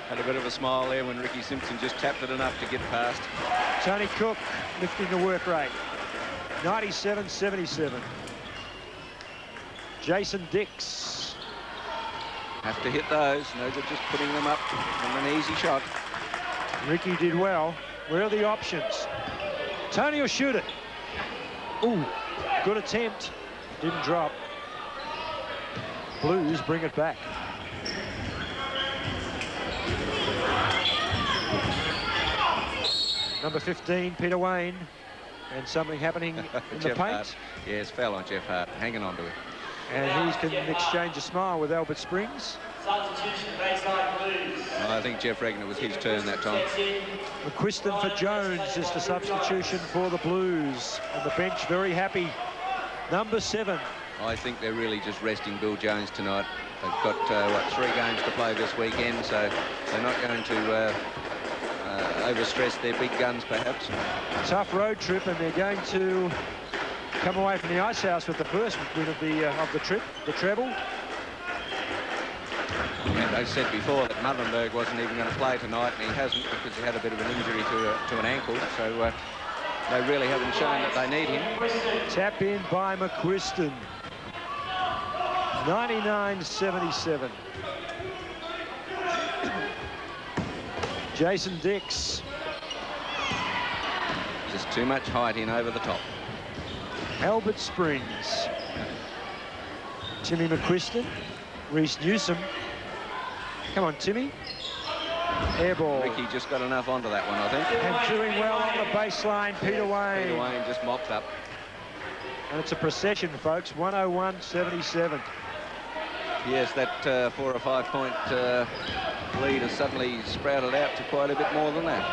Had a bit of a smile there when Ricky Simpson just tapped it enough to get past. Tony Cook lifting the work rate. 97-77. Jason Dix. Have to hit those. No good just putting them up on an easy shot. Ricky did well. Where are the options? Tony will shoot it. Ooh, good attempt. Didn't drop. Blues bring it back. Number 15, Peter Wayne. And something happening in the paint. Hart. Yes, foul on Jeff Hart, hanging on to it. And he can exchange a smile with Albert Springs. Substitution, Bayside Blues. Well, I think Jeff reckoned it was his turn that time. McQuiston for Jones is the substitution for the Blues. And the bench very happy. Number 7. I think they're really just resting Bill Jones tonight. They've got, what, 3 games to play this weekend, so they're not going to overstress their big guns, perhaps. Tough road trip, and they're going to come away from the ice house with the first win of the trip, the treble. And they said before that Muttenberg wasn't even going to play tonight, and he hasn't because he had a bit of an injury to an ankle, so they really haven't shown that they need him. Tap in by McQuiston. 99-77. Jason Dix. Just too much height in over the top. Albert Springs. Timmy McQuiston. Reece Newsom. Come on, Timmy. Air ball. Ricky just got enough onto that one, I think. And doing well on the baseline, Peter Wayne. Peter Wayne just mopped up. And it's a procession, folks. 101-77. Yes, that 4 or 5 point lead has suddenly sprouted out to quite a bit more than that.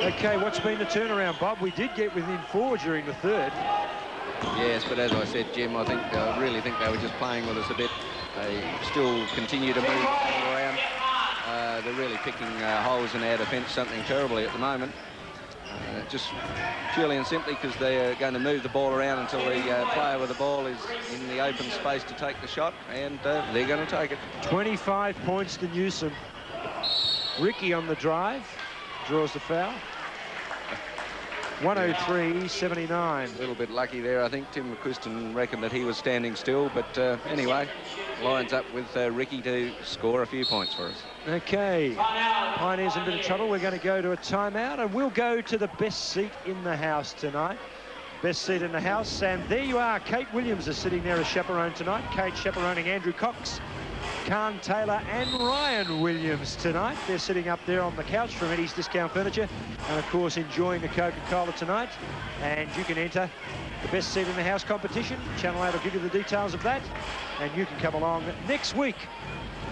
Okay, what's been the turnaround, Bob? We did get within 4 during the third. Yes, but as I said, Jim, I really think they were just playing with us a bit. They still continue to move around. They're really picking holes in our defence, something terribly at the moment. Just purely and simply because they're going to move the ball around until the player with the ball is in the open space to take the shot, and they're going to take it. 25 points to Newsom. Ricky on the drive, draws the foul. 103-79. A little bit lucky there. I think Tim McQuiston reckoned that he was standing still, but anyway, lines up with Ricky to score a few points for us. Okay, Pioneers in a bit of trouble. We're going to go to a timeout, and we'll go to the best seat in the house tonight. Best seat in the house, and there you are. Kate Williams is sitting there as chaperone tonight. Kate chaperoning Andrew Cox, Khan Taylor and Ryan Williams tonight. They're sitting up there on the couch from Eddie's Discount Furniture, and of course enjoying the Coca-Cola tonight. And you can enter the best seat in the house competition. Channel 8 will give you the details of that, and you can come along next week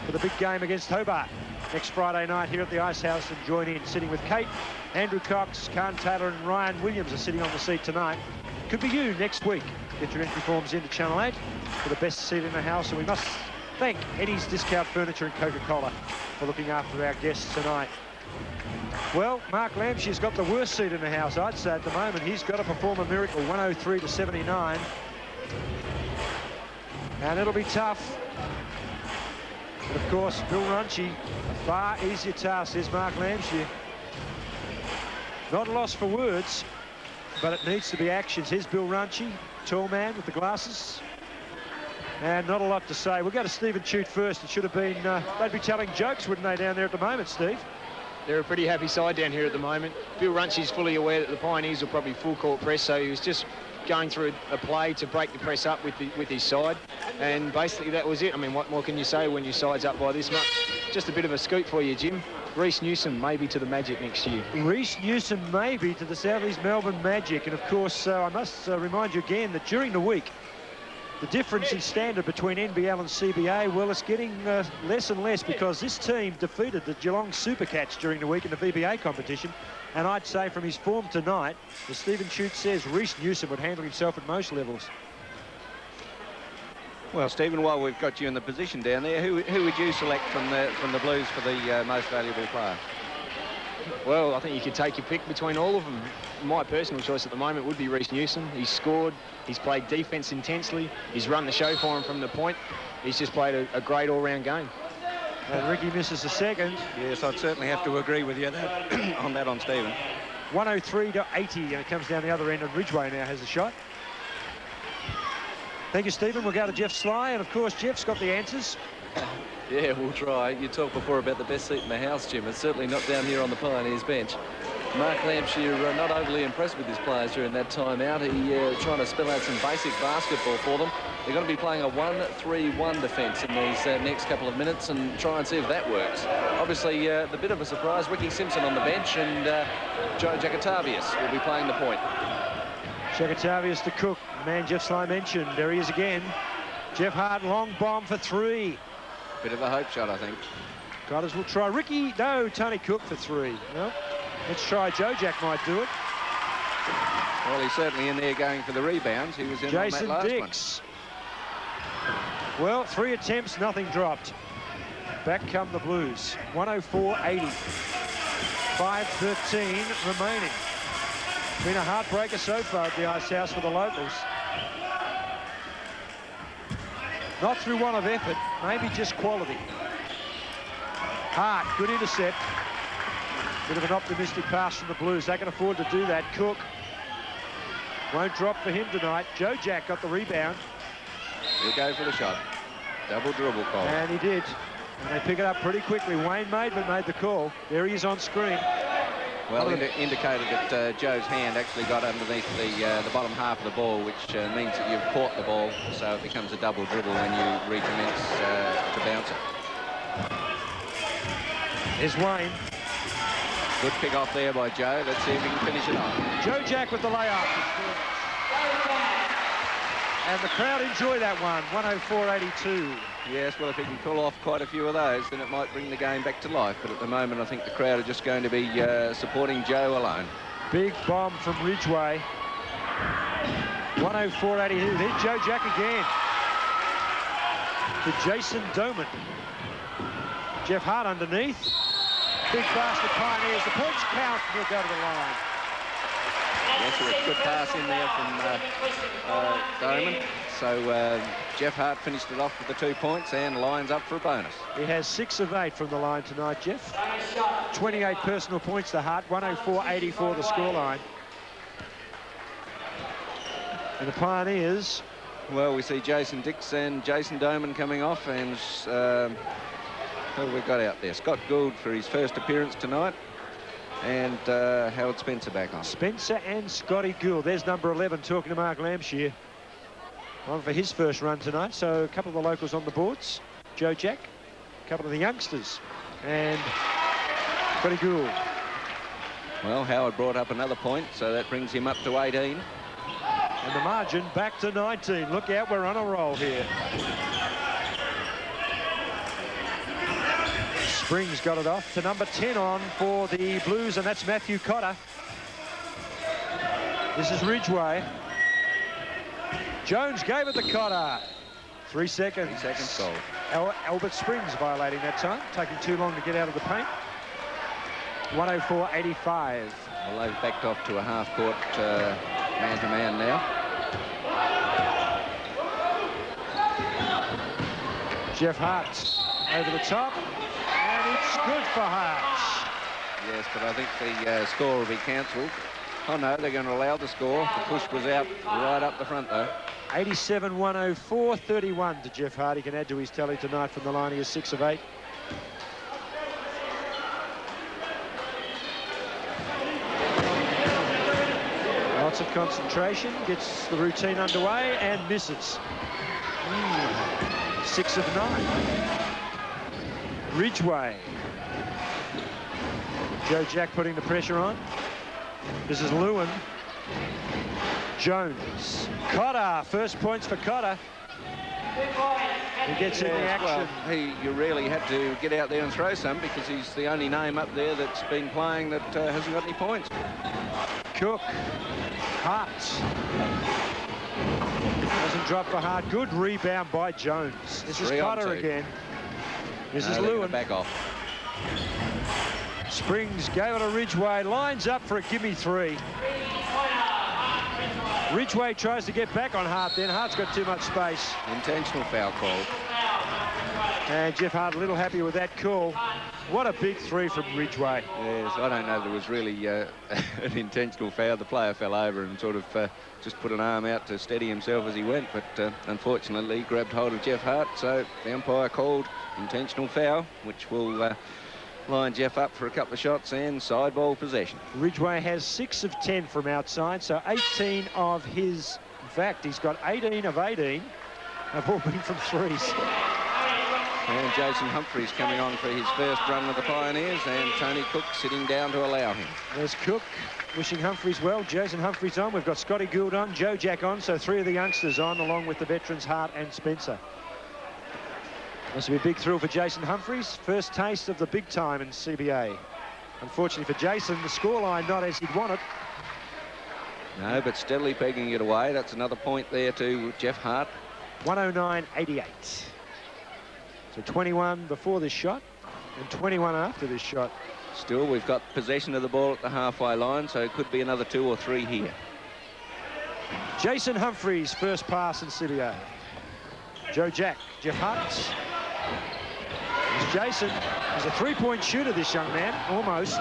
for the big game against Hobart next Friday night here at the Ice House and join in. Sitting with Kate, Andrew Cox, Khan Taylor and Ryan Williams are sitting on the seat tonight. Could be you next week. Get your entry forms into Channel 8 for the best seat in the house, and we must thank Eddie's Discount Furniture and Coca-Cola for looking after our guests tonight. Well, Mark Lamshire's got the worst seat in the house, I'd say, at the moment. He's got to perform a miracle, 103-79. And it'll be tough. But of course, Bill Runchie, a far easier task, says Mark Lamshire. Not a loss for words, but it needs to be actions. Here's Bill Runchie, tall man with the glasses. And not a lot to say. We'll go to Stephen Chute first. It should have been, they'd be telling jokes, wouldn't they, down there at the moment, Steve? They're a pretty happy side down here at the moment. Bill Runchie's fully aware that the Pioneers will probably full court press, so he was just going through a play to break the press up with his side. And basically that was it. I mean, what more can you say when your side's up by this much? Just a bit of a scoop for you, Jim. Reece Newsom maybe to the Magic next year. Reece Newsom maybe to the South East Melbourne Magic. And of course, I must remind you again that during the week, the difference in standard between NBL and CBA, well, it's getting less and less, because this team defeated the Geelong Supercats during the week in the VBA competition. And I'd say from his form tonight, as Stephen Chute says, Reece Newsom would handle himself at most levels. Well, Stephen, while we've got you in the position down there, who would you select from the Blues for the most valuable player? Well, I think you could take your pick between all of them. My personal choice at the moment would be Reece Newsom. He's scored, he's played defence intensely, he's run the show for him from the point. He's just played a great all-round game. And Ricky misses a second. Yes, I'd certainly have to agree with you on Stephen. 103-80, and it comes down the other end, and Ridgeway now has a shot. Thank you, Stephen. We'll go to Jeff Sly, and of course, Jeff's got the answers. Yeah, we'll try. You talked before about the best seat in the house, Jim. It's certainly not down here on the Pioneers bench. Mark Lamshire not overly impressed with his players during that time out. He trying to spell out some basic basketball for them. They're going to be playing a 1-3-1 defence in these next couple of minutes and try and see if that works. Obviously, the bit of a surprise, Ricky Simpson on the bench, and Joe Jacatavius will be playing the point. Jacatavius to Cook, the man Jeff Sly mentioned. There he is again. Jeff Hart, long bomb for three. Bit of a hope shot, I think. Gutters will try. Ricky, no, Tony Cook for three. No, let's try. Joe Jack might do it. Well, he's certainly in there going for the rebounds. He was in Jason on that last Dix. Well, 3 attempts, nothing dropped. Back come the Blues. 104-80. 5:13 remaining. Been a heartbreaker so far at the Ice House for the locals. Not through want of effort, maybe just quality. Hart, good intercept. Bit of an optimistic pass from the Blues. They can afford to do that. Cook won't drop for him tonight. Joe Jack got the rebound. He'll go for the shot. Double dribble call. And he did. And they pick it up pretty quickly. Wayne Maidman made the call. There he is on screen. Well, indicated that Joe's hand actually got underneath the bottom half of the ball, which means that you've caught the ball, so it becomes a double dribble when you recommence to bounce it. Here's Wayne. Good pick off there by Joe. Let's see if he can finish it off. Joe Jack with the layup. And the crowd enjoy that one, 104-82. Yes, well, if he can pull off quite a few of those, then it might bring the game back to life. But at the moment, I think the crowd are just going to be supporting Joe alone. Big bomb from Ridgeway. 104-82. Here's Joe Jack again. To Jason Doman. Jeff Hart underneath. Big basket Pioneers. The points count. He'll go to the line. Yes, a good pass in there from Doman. So Jeff Hart finished it off with the 2 points and lines up for a bonus. He has 6 of 8 from the line tonight, Jeff. 28 personal points to Hart, 104-84 the scoreline. And the Pioneers... Well, we see Jason Dix and Jason Doman coming off, and who have we got out there? Scott Gould for his first appearance tonight, and Howard Spencer back on. Spencer and Scotty Gould. There's number 11 talking to Mark Lampshire. On for his first run tonight, so a couple of the locals on the boards. Joe Jack, a couple of the youngsters, and Scotty Gould. Well, Howard brought up another point, so that brings him up to 18. And the margin back to 19. Look out, we're on a roll here. Springs got it off to number 10 on for the Blues, and that's Matthew Cotter. This is Ridgway. Jones gave it to Cotter. 3 seconds. 3 seconds goal. Albert Springs violating that time, taking too long to get out of the paint. 104-85. Well, they've backed off to a half-court man-to-man now. Jeff Hart over the top, and it's good for Hart. Yes, but I think the score will be cancelled. Oh, no, they're going to allow the score. The push was out right up the front, though. 87-104, 31 to Jeff Hart. He can add to his tally tonight from the line. He is 6 of 8. Lots of concentration, gets the routine underway and misses. 6 of 9. Ridgway. Joe Jack putting the pressure on. This is Lewin. Jones. Cotter, first points for Cotter. He gets in the action. Well, you really had to get out there and throw some, because he's the only name up there that's been playing that hasn't got any points. Cook. Hart. Doesn't drop for Hart. Good rebound by Jones. This is Cotter again. This is Lewin. Back off. Springs gave it to Ridgway. Lines up for a gimme 3. Ridgway tries to get back on Hart then. Hart's got too much space. Intentional foul call. And Jeff Hart a little happy with that call. What a big 3 from Ridgway. Yes, I don't know, there was really an intentional foul. The player fell over and sort of just put an arm out to steady himself as he went, but unfortunately grabbed hold of Jeff Hart, so the umpire called intentional foul, which will line Jeff up for a couple of shots and side ball possession. Ridgway has 6 of 10 from outside, so 18 of his... In fact, he's got 18 of 18 have all been from threes. And Jason Humphreys coming on for his first run with the Pioneers, and Tony Cook sitting down to allow him. There's Cook wishing Humphreys well. Jason Humphreys on. We've got Scotty Gould on, Joe Jack on, so 3 of the youngsters on, along with the veterans Hart and Spencer. This will be a big thrill for Jason Humphreys. First taste of the big time in CBA. Unfortunately for Jason, the scoreline not as he'd want it. No, but steadily pegging it away. That's another point there to Jeff Hart. 109-88. So 21 before this shot and 21 after this shot. Still, we've got possession of the ball at the halfway line, so it could be another 2 or 3 here. Jason Humphreys, first pass in CBA. Joe Jack, Jeff Hart. There's Jason. He's a 3-point shooter, this young man, almost.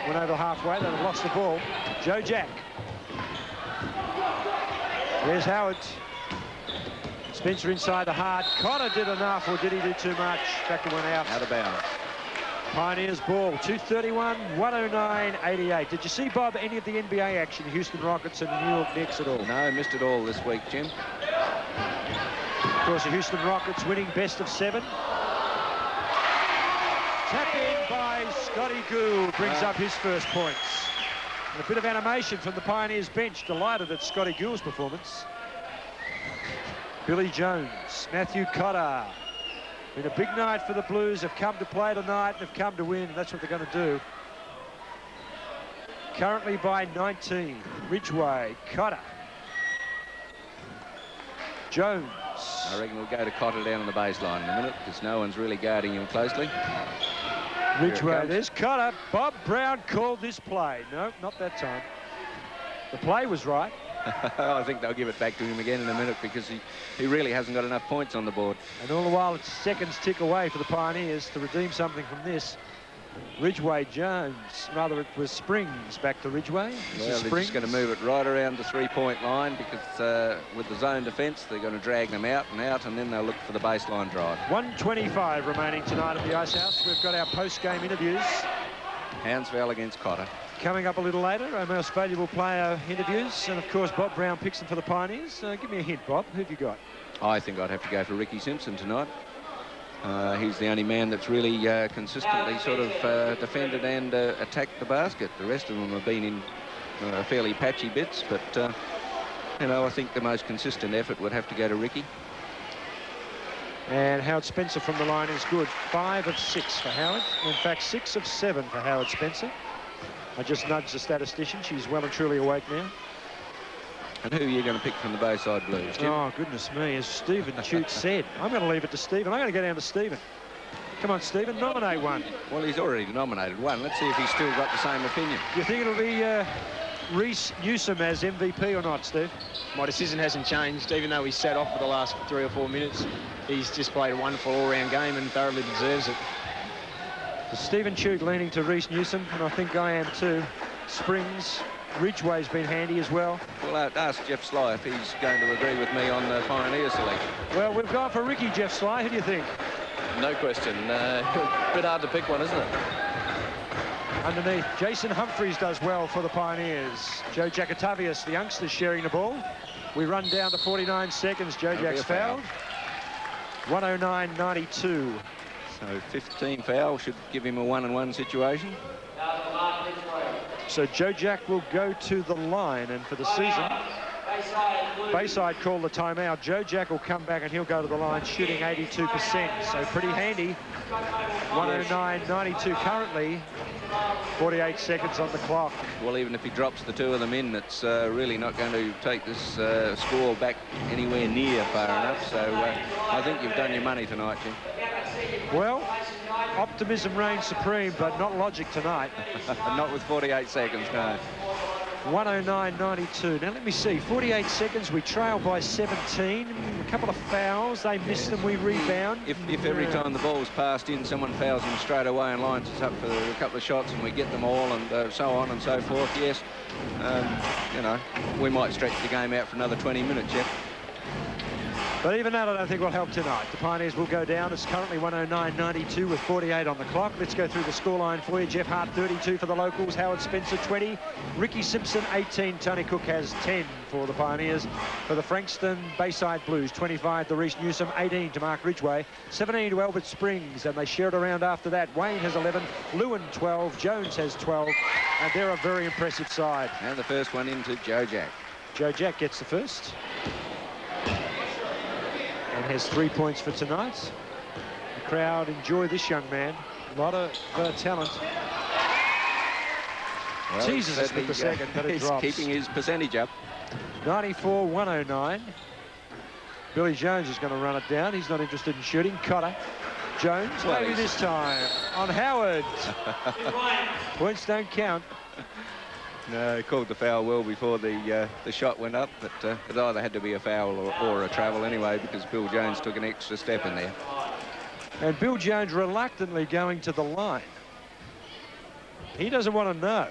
Went over halfway, they've lost the ball. Joe Jack. There's Howard. Spencer inside the Hart. Cotter did enough, or did he do too much? Back to one out. Out of bounds. Pioneers ball, 2:31, 109-88. Did you see, Bob, any of the NBA action, Houston Rockets and the New York Knicks at all? No, missed it all this week, Jim. Of course, the Houston Rockets winning best of 7. Tap in by Scotty Gould, brings up his first points. And a bit of animation from the Pioneers bench, delighted at Scotty Gould's performance. Billy Jones, Matthew Cotter. Been a big night for the Blues. Have come to play tonight and have come to win. That's what they're going to do. Currently by 19. Ridgway, Cotter. Jones. I reckon we'll go to Cotter down on the baseline in a minute, because no one's really guarding him closely. Ridgway, there's Cotter. Bob Brown called this play. No, not that time. The play was right. I think they'll give it back to him again in a minute because he really hasn't got enough points on the board. And all the while, it's seconds tick away for the Pioneers to redeem something from this. Ridgway Jones, rather it was Springs back to Ridgway. Well, they're just going to move it right around the three-point line because with the zone defence, they're going to drag them out, and then they'll look for the baseline drive. 1:25 remaining tonight at the Ice House. We've got our post-game interviews. Hounsville against Cotter. Coming up a little later, our most valuable player interviews. And, of course, Bob Brown picks them for the Pioneers. Give me a hint, Bob. Who've you got? I think I'd have to go for Ricky Simpson tonight. He's the only man that's really consistently sort of defended and attacked the basket. The rest of them have been in fairly patchy bits, but, you know, I think the most consistent effort would have to go to Ricky. And Howard Spencer from the line is good. 5 of 6 for Howard. In fact, 6 of 7 for Howard Spencer. I just nudged the statistician. She's well and truly awake now. And who are you going to pick from the Bayside Blues, Jim? Oh, goodness me. As Stephen Chute said, I'm going to leave it to Stephen. I'm going to go down to Stephen. Come on, Stephen, nominate one. Well, he's already nominated one. Let's see if he's still got the same opinion. Do you think it'll be Reece Newsom as MVP or not, Steve? My decision hasn't changed, even though he sat off for the last 3 or 4 minutes. He's just played a wonderful all-round game and thoroughly deserves it. So Stephen Chute leaning to Reece Newsom, and I think I am too. Springs, Ridgway's been handy as well. Well, ask Jeff Sly if he's going to agree with me on the Pioneer selection. Well, we've gone for Ricky, Jeff Sly. Who do you think? No question. A bit hard to pick one, isn't it? Underneath, Jason Humphreys does well for the Pioneers. Joe Jacatavius, the youngsters, sharing the ball. We run down to 49 seconds. Joe Jack's fouled. 109.92. So 15 foul should give him a 1-on-1 situation. So Joe Jack will go to the line, and for the season, Bayside called the timeout. Joe Jack will come back and he'll go to the line shooting 82%. So pretty handy. 109.92 currently. 48 seconds on the clock. Well, even if he drops the two of them in, it's really not going to take this score back anywhere near far enough. So I think you've done your money tonight, Jim. Well, optimism reigns supreme, but not logic tonight. Not with 48 seconds, no. 109.92. Now, let me see. 48 seconds. We trail by 17. A couple of fouls. They miss them. We rebound. If every time the ball's passed in, someone fouls them straight away and lines us up for a couple of shots and we get them all and so on and so forth, yes, you know, we might stretch the game out for another 20 minutes, Jeff. But even that, I don't think will help tonight. The Pioneers will go down. It's currently 109.92 with 48 on the clock. Let's go through the scoreline for you. Jeff Hart, 32 for the locals. Howard Spencer, 20. Ricky Simpson, 18. Tony Cook has 10 for the Pioneers. For the Frankston Bayside Blues, 25 to Reece Newsom, 18 to Mark Ridgway, 17 to Albert Springs, and they share it around after that. Wayne has 11, Lewin 12, Jones has 12, and they're a very impressive side. And the first one into Joe Jack. Joe Jack gets the first. And has 3 points for tonight. The crowd enjoy this young man. A lot of talent. Well, Jesus us with the second, but it he's drops. keeping his percentage up. 94-109. Billy Jones is going to run it down. He's not interested in shooting. Cotter. Jones, well, maybe this time on Howard. Points don't count. No, he called the foul well before the shot went up, but it either had to be a foul or a travel anyway because Bill Jones took an extra step in there. And Bill Jones reluctantly going to the line. He doesn't want to know.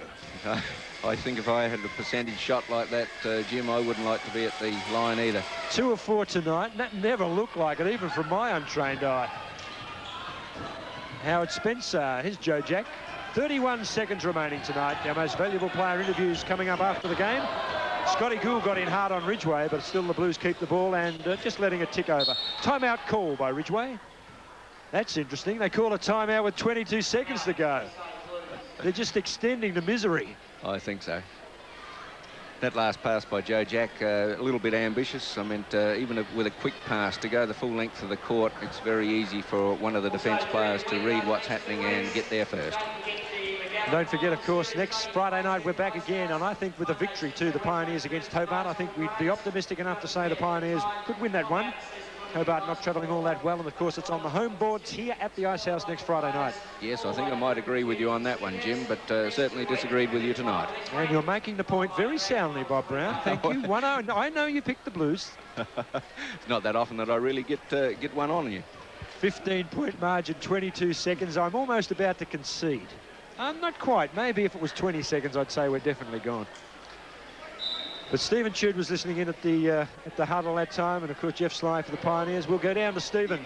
I think if I had a percentage shot like that, Jim, I wouldn't like to be at the line either. 2 of 4 tonight, and that never looked like it, even from my untrained eye. Howard Spencer, here's Joe Jack. 31 seconds remaining tonight. Our most valuable player interviews coming up after the game. Scotty Gould got in hard on Ridgway, but still the Blues keep the ball and just letting it tick over. Timeout call by Ridgway. That's interesting. They call a timeout with 22 seconds to go. They're just extending the misery. I think so. That last pass by Joe Jack, a little bit ambitious. I meant, even with a quick pass to go the full length of the court, it's very easy for one of the defence players to read what's happening and get there first. Don't forget, of course, next Friday night we're back again, and I think with a victory too, the Pioneers against Hobart, I think we'd be optimistic enough to say the Pioneers could win that one. Hobart not travelling all that well, and of course it's on the home boards here at the Ice House next Friday night. Yes, I think I might agree with you on that one, Jim, but certainly disagreed with you tonight. And you're making the point very soundly, Bob Brown. Thank you. 1-0. I know you picked the Blues. It's not that often that I really get one on you. 15-point margin, 22 seconds. I'm almost about to concede. Not quite. Maybe if it was 20 seconds, I'd say we're definitely gone. But Stephen Tude was listening in at the huddle that time, and of course Jeff Sly for the Pioneers. We'll go down to Stephen.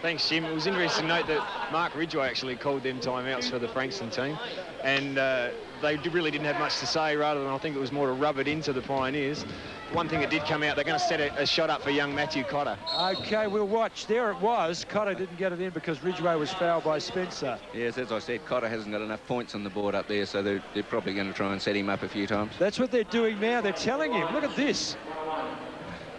Thanks, Jim. It was interesting to note that Mark Ridgway actually called them timeouts for the Frankston team, and they really didn't have much to say, rather than I think it was more to rub it into the Pioneers. One thing that did come out, they're going to set a shot up for young Matthew Cotter. OK, we'll watch. There it was. Cotter didn't get it in because Ridgway was fouled by Spencer. Yes, as I said, Cotter hasn't got enough points on the board up there, so they're probably going to try and set him up a few times. That's what they're doing now. They're telling him, look at this.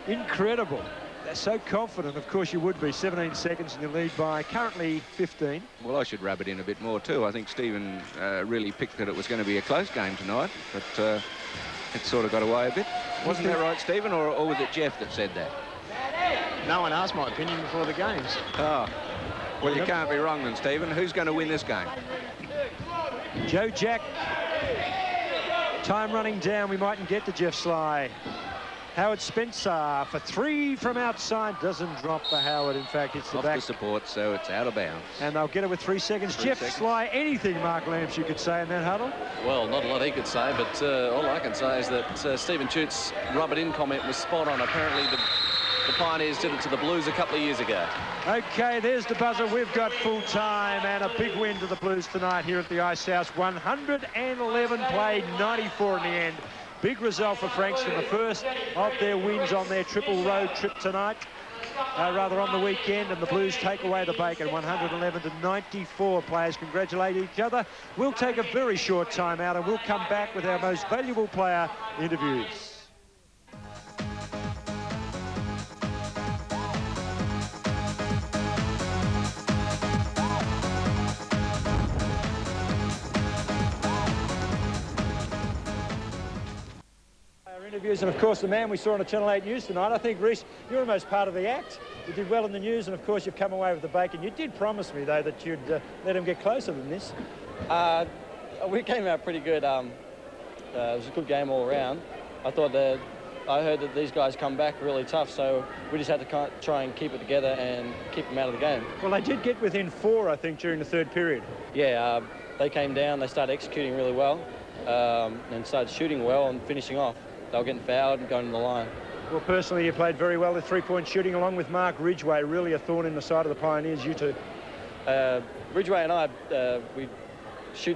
Incredible. They're so confident. Of course you would be. 17 seconds and you lead by currently 15. Well, I should rub it in a bit more too. I think Stephen really picked that it was going to be a close game tonight, but it sort of got away a bit. Wasn't that right, Stephen, or was it Jeff that said that? No one asked my opinion before the games. Oh, well, you can't be wrong then, Stephen. Who's going to win this game? Joe Jack. Time running down. We mightn't get to Jeff Sly. Howard Spencer for 3 from outside. Doesn't drop for Howard. In fact, it's the off back. the support, so it's out of bounds. And they'll get it with 3 seconds. Jeff Sly, anything, Mark Lamps, you could say in that huddle? Well, not a lot he could say, but all I can say is that Stephen Tute's rub-it-in comment was spot on. Apparently, the Pioneers did it to the Blues a couple of years ago. OK, there's the buzzer. We've got full time and a big win to the Blues tonight here at the Ice House. 111 played, 94 in the end. Big result for Frankston, the first of their wins on their triple road trip tonight, rather on the weekend, and the Blues take away the bacon. 111 to 94 players congratulate each other. We'll take a very short time out and we'll come back with our most valuable player interviews. Interviews, and of course the man we saw on the Channel 8 News tonight. I think, Reece, you're almost part of the act. You did well in the news, and of course you've come away with the bacon. You did promise me though that you'd let him get closer than this. We came out pretty good. It was a good game all around. I thought that I heard that these guys come back really tough, so we just had to try and keep it together and keep them out of the game. Well, they did get within 4, I think, during the third period. Yeah, they came down, they started executing really well, and started shooting well and finishing off. They were getting fouled and going to the line. Well, personally, you played very well with 3-point shooting, along with Mark Ridgway, really a thorn in the side of the Pioneers, you two. Ridgway and I, we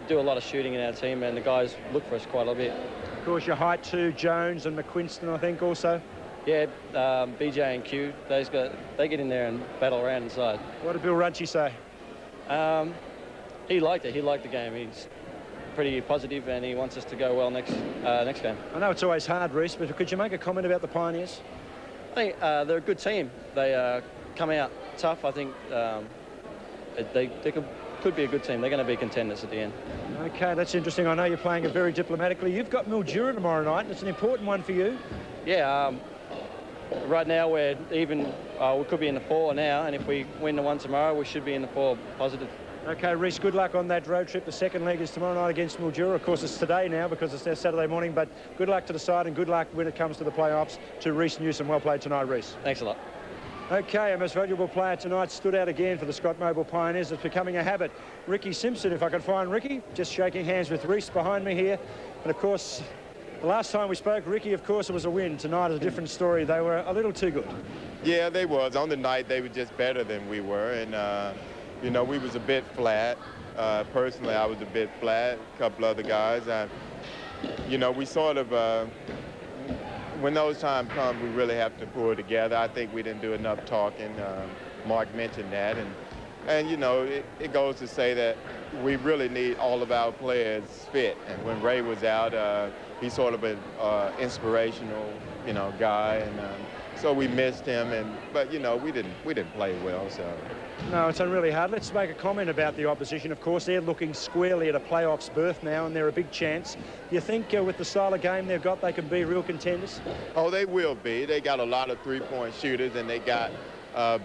do a lot of shooting in our team, and the guys look for us quite a bit. Of course, your height too, Jones and McQuinston, I think, also. Yeah, BJ and Q, they get in there and battle around inside. What did Bill Runchy say? He liked it. He liked the game. He's pretty positive, and he wants us to go well next game. I know it's always hard, Reece, but could you make a comment about the Pioneers? I think they're a good team. They come out tough. I think they could be a good team. They're going to be contenders at the end. OK, that's interesting. I know you're playing it very diplomatically. You've got Mildura tomorrow night, and it's an important one for you. Yeah, right now we're even. We could be in the 4 now, and if we win the one tomorrow, we should be in the 4 positive. OK, Reece, good luck on that road trip. The second leg is tomorrow night against Mildura. Of course, it's today now because it's their Saturday morning, but good luck to the side and good luck when it comes to the playoffs to Reece Newsom. Well played tonight, Reece. Thanks a lot. OK, our most valuable player tonight stood out again for the Scott Mobile Pioneers. It's becoming a habit. Ricky Simpson, if I could find Ricky, just shaking hands with Reece behind me here. And of course, the last time we spoke, Ricky, of course, it was a win. Tonight is a different story. They were a little too good. Yeah, they was. On the night, they were just better than we were. And, you know, we was a bit flat. Personally, I was a bit flat. A couple other guys. You know, we sort of, when those times come, we really have to pull together. I think we didn't do enough talking. Mark mentioned that. And you know, it goes to say that we really need all of our players fit. And when Ray was out, he's sort of an inspirational, you know, guy. And so we missed him. But, you know, we didn't play well, so. No, it's really hard. Let's make a comment about the opposition. Of course, they're looking squarely at a playoffs berth now, and they're a big chance. You think with the style of game they've got, they can be real contenders? Oh, they will be. They got a lot of three-point shooters, and they got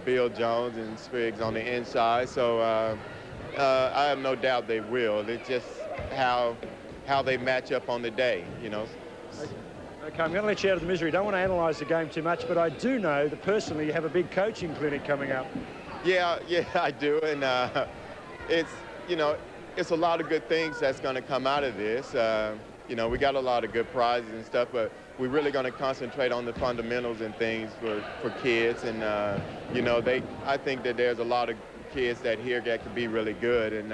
Bill Jones and Spriggs on the inside. So I have no doubt they will. It's just how they match up on the day, you know. Okay, I'm going to let you out of the misery. Don't want to analyse the game too much, but I do know that personally you have a big coaching clinic coming up. Yeah, I do, and it's, you know, it's a lot of good things that's going to come out of this. You know, we got a lot of good prizes and stuff, but we're really going to concentrate on the fundamentals and things for kids, and you know, I think that there's a lot of kids that here that could be really good, and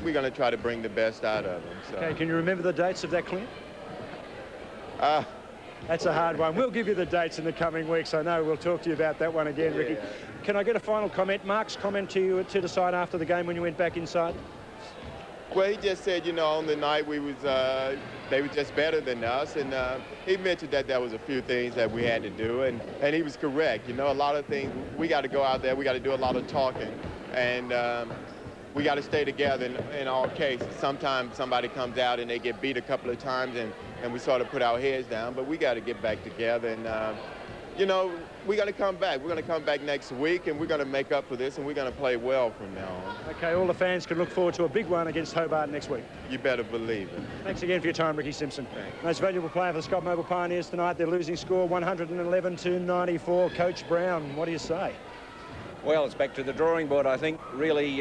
we're going to try to bring the best out of them. So. Okay, can you remember the dates of that clinic? That's a hard one. We'll give you the dates in the coming weeks. I know we'll talk to you about that one again, Ricky. Can I get a final comment? Mark's comment to you to decide after the game when you went back inside? Well, he just said, you know, on the night they were just better than us, and he mentioned that there was a few things that we had to do, and he was correct. You know, a lot of things, we got to go out there, we got to do a lot of talking, and we got to stay together in all cases. Sometimes somebody comes out and they get beat a couple of times, and we sort of put our heads down, but we got to get back together, and you know, we're going to come back. We're going to come back next week, and we're going to make up for this, and we're going to play well from now on. Okay, all the fans can look forward to a big one against Hobart next week. You better believe it. Thanks again for your time, Ricky Simpson. Thanks. Most valuable player for the Scott Mobile Pioneers tonight. Their losing score, 111-94. Coach Brown, what do you say? Well, it's back to the drawing board, I think. Really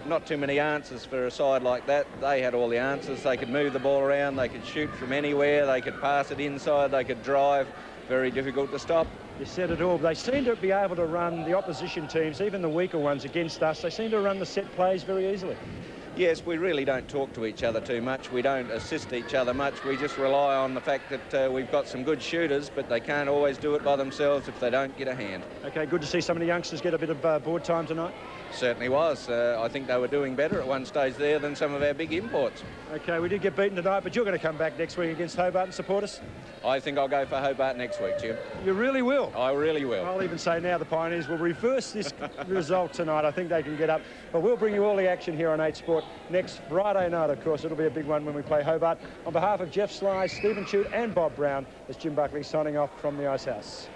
not too many answers for a side like that. They had all the answers. They could move the ball around, they could shoot from anywhere, they could pass it inside, they could drive. Very difficult to stop. You said it all. They seem to be able to run the opposition teams, even the weaker ones against us. They seem to run the set plays very easily. Yes, we really don't talk to each other too much. We don't assist each other much. We just rely on the fact that we've got some good shooters, but they can't always do it by themselves if they don't get a hand. Okay, good to see some of the youngsters get a bit of board time tonight. Certainly was. I think they were doing better at one stage there than some of our big imports. Okay, we did get beaten tonight, but you're going to come back next week against Hobart and support us? I think I'll go for Hobart next week, Jim. You really will? I really will. I'll even say now the Pioneers will reverse this result tonight. I think they can get up. But we'll bring you all the action here on 8 Sport next Friday night, of course. It'll be a big one when we play Hobart. On behalf of Jeff Sly, Stephen Chute and Bob Brown, it's Jim Buckley signing off from the Ice House.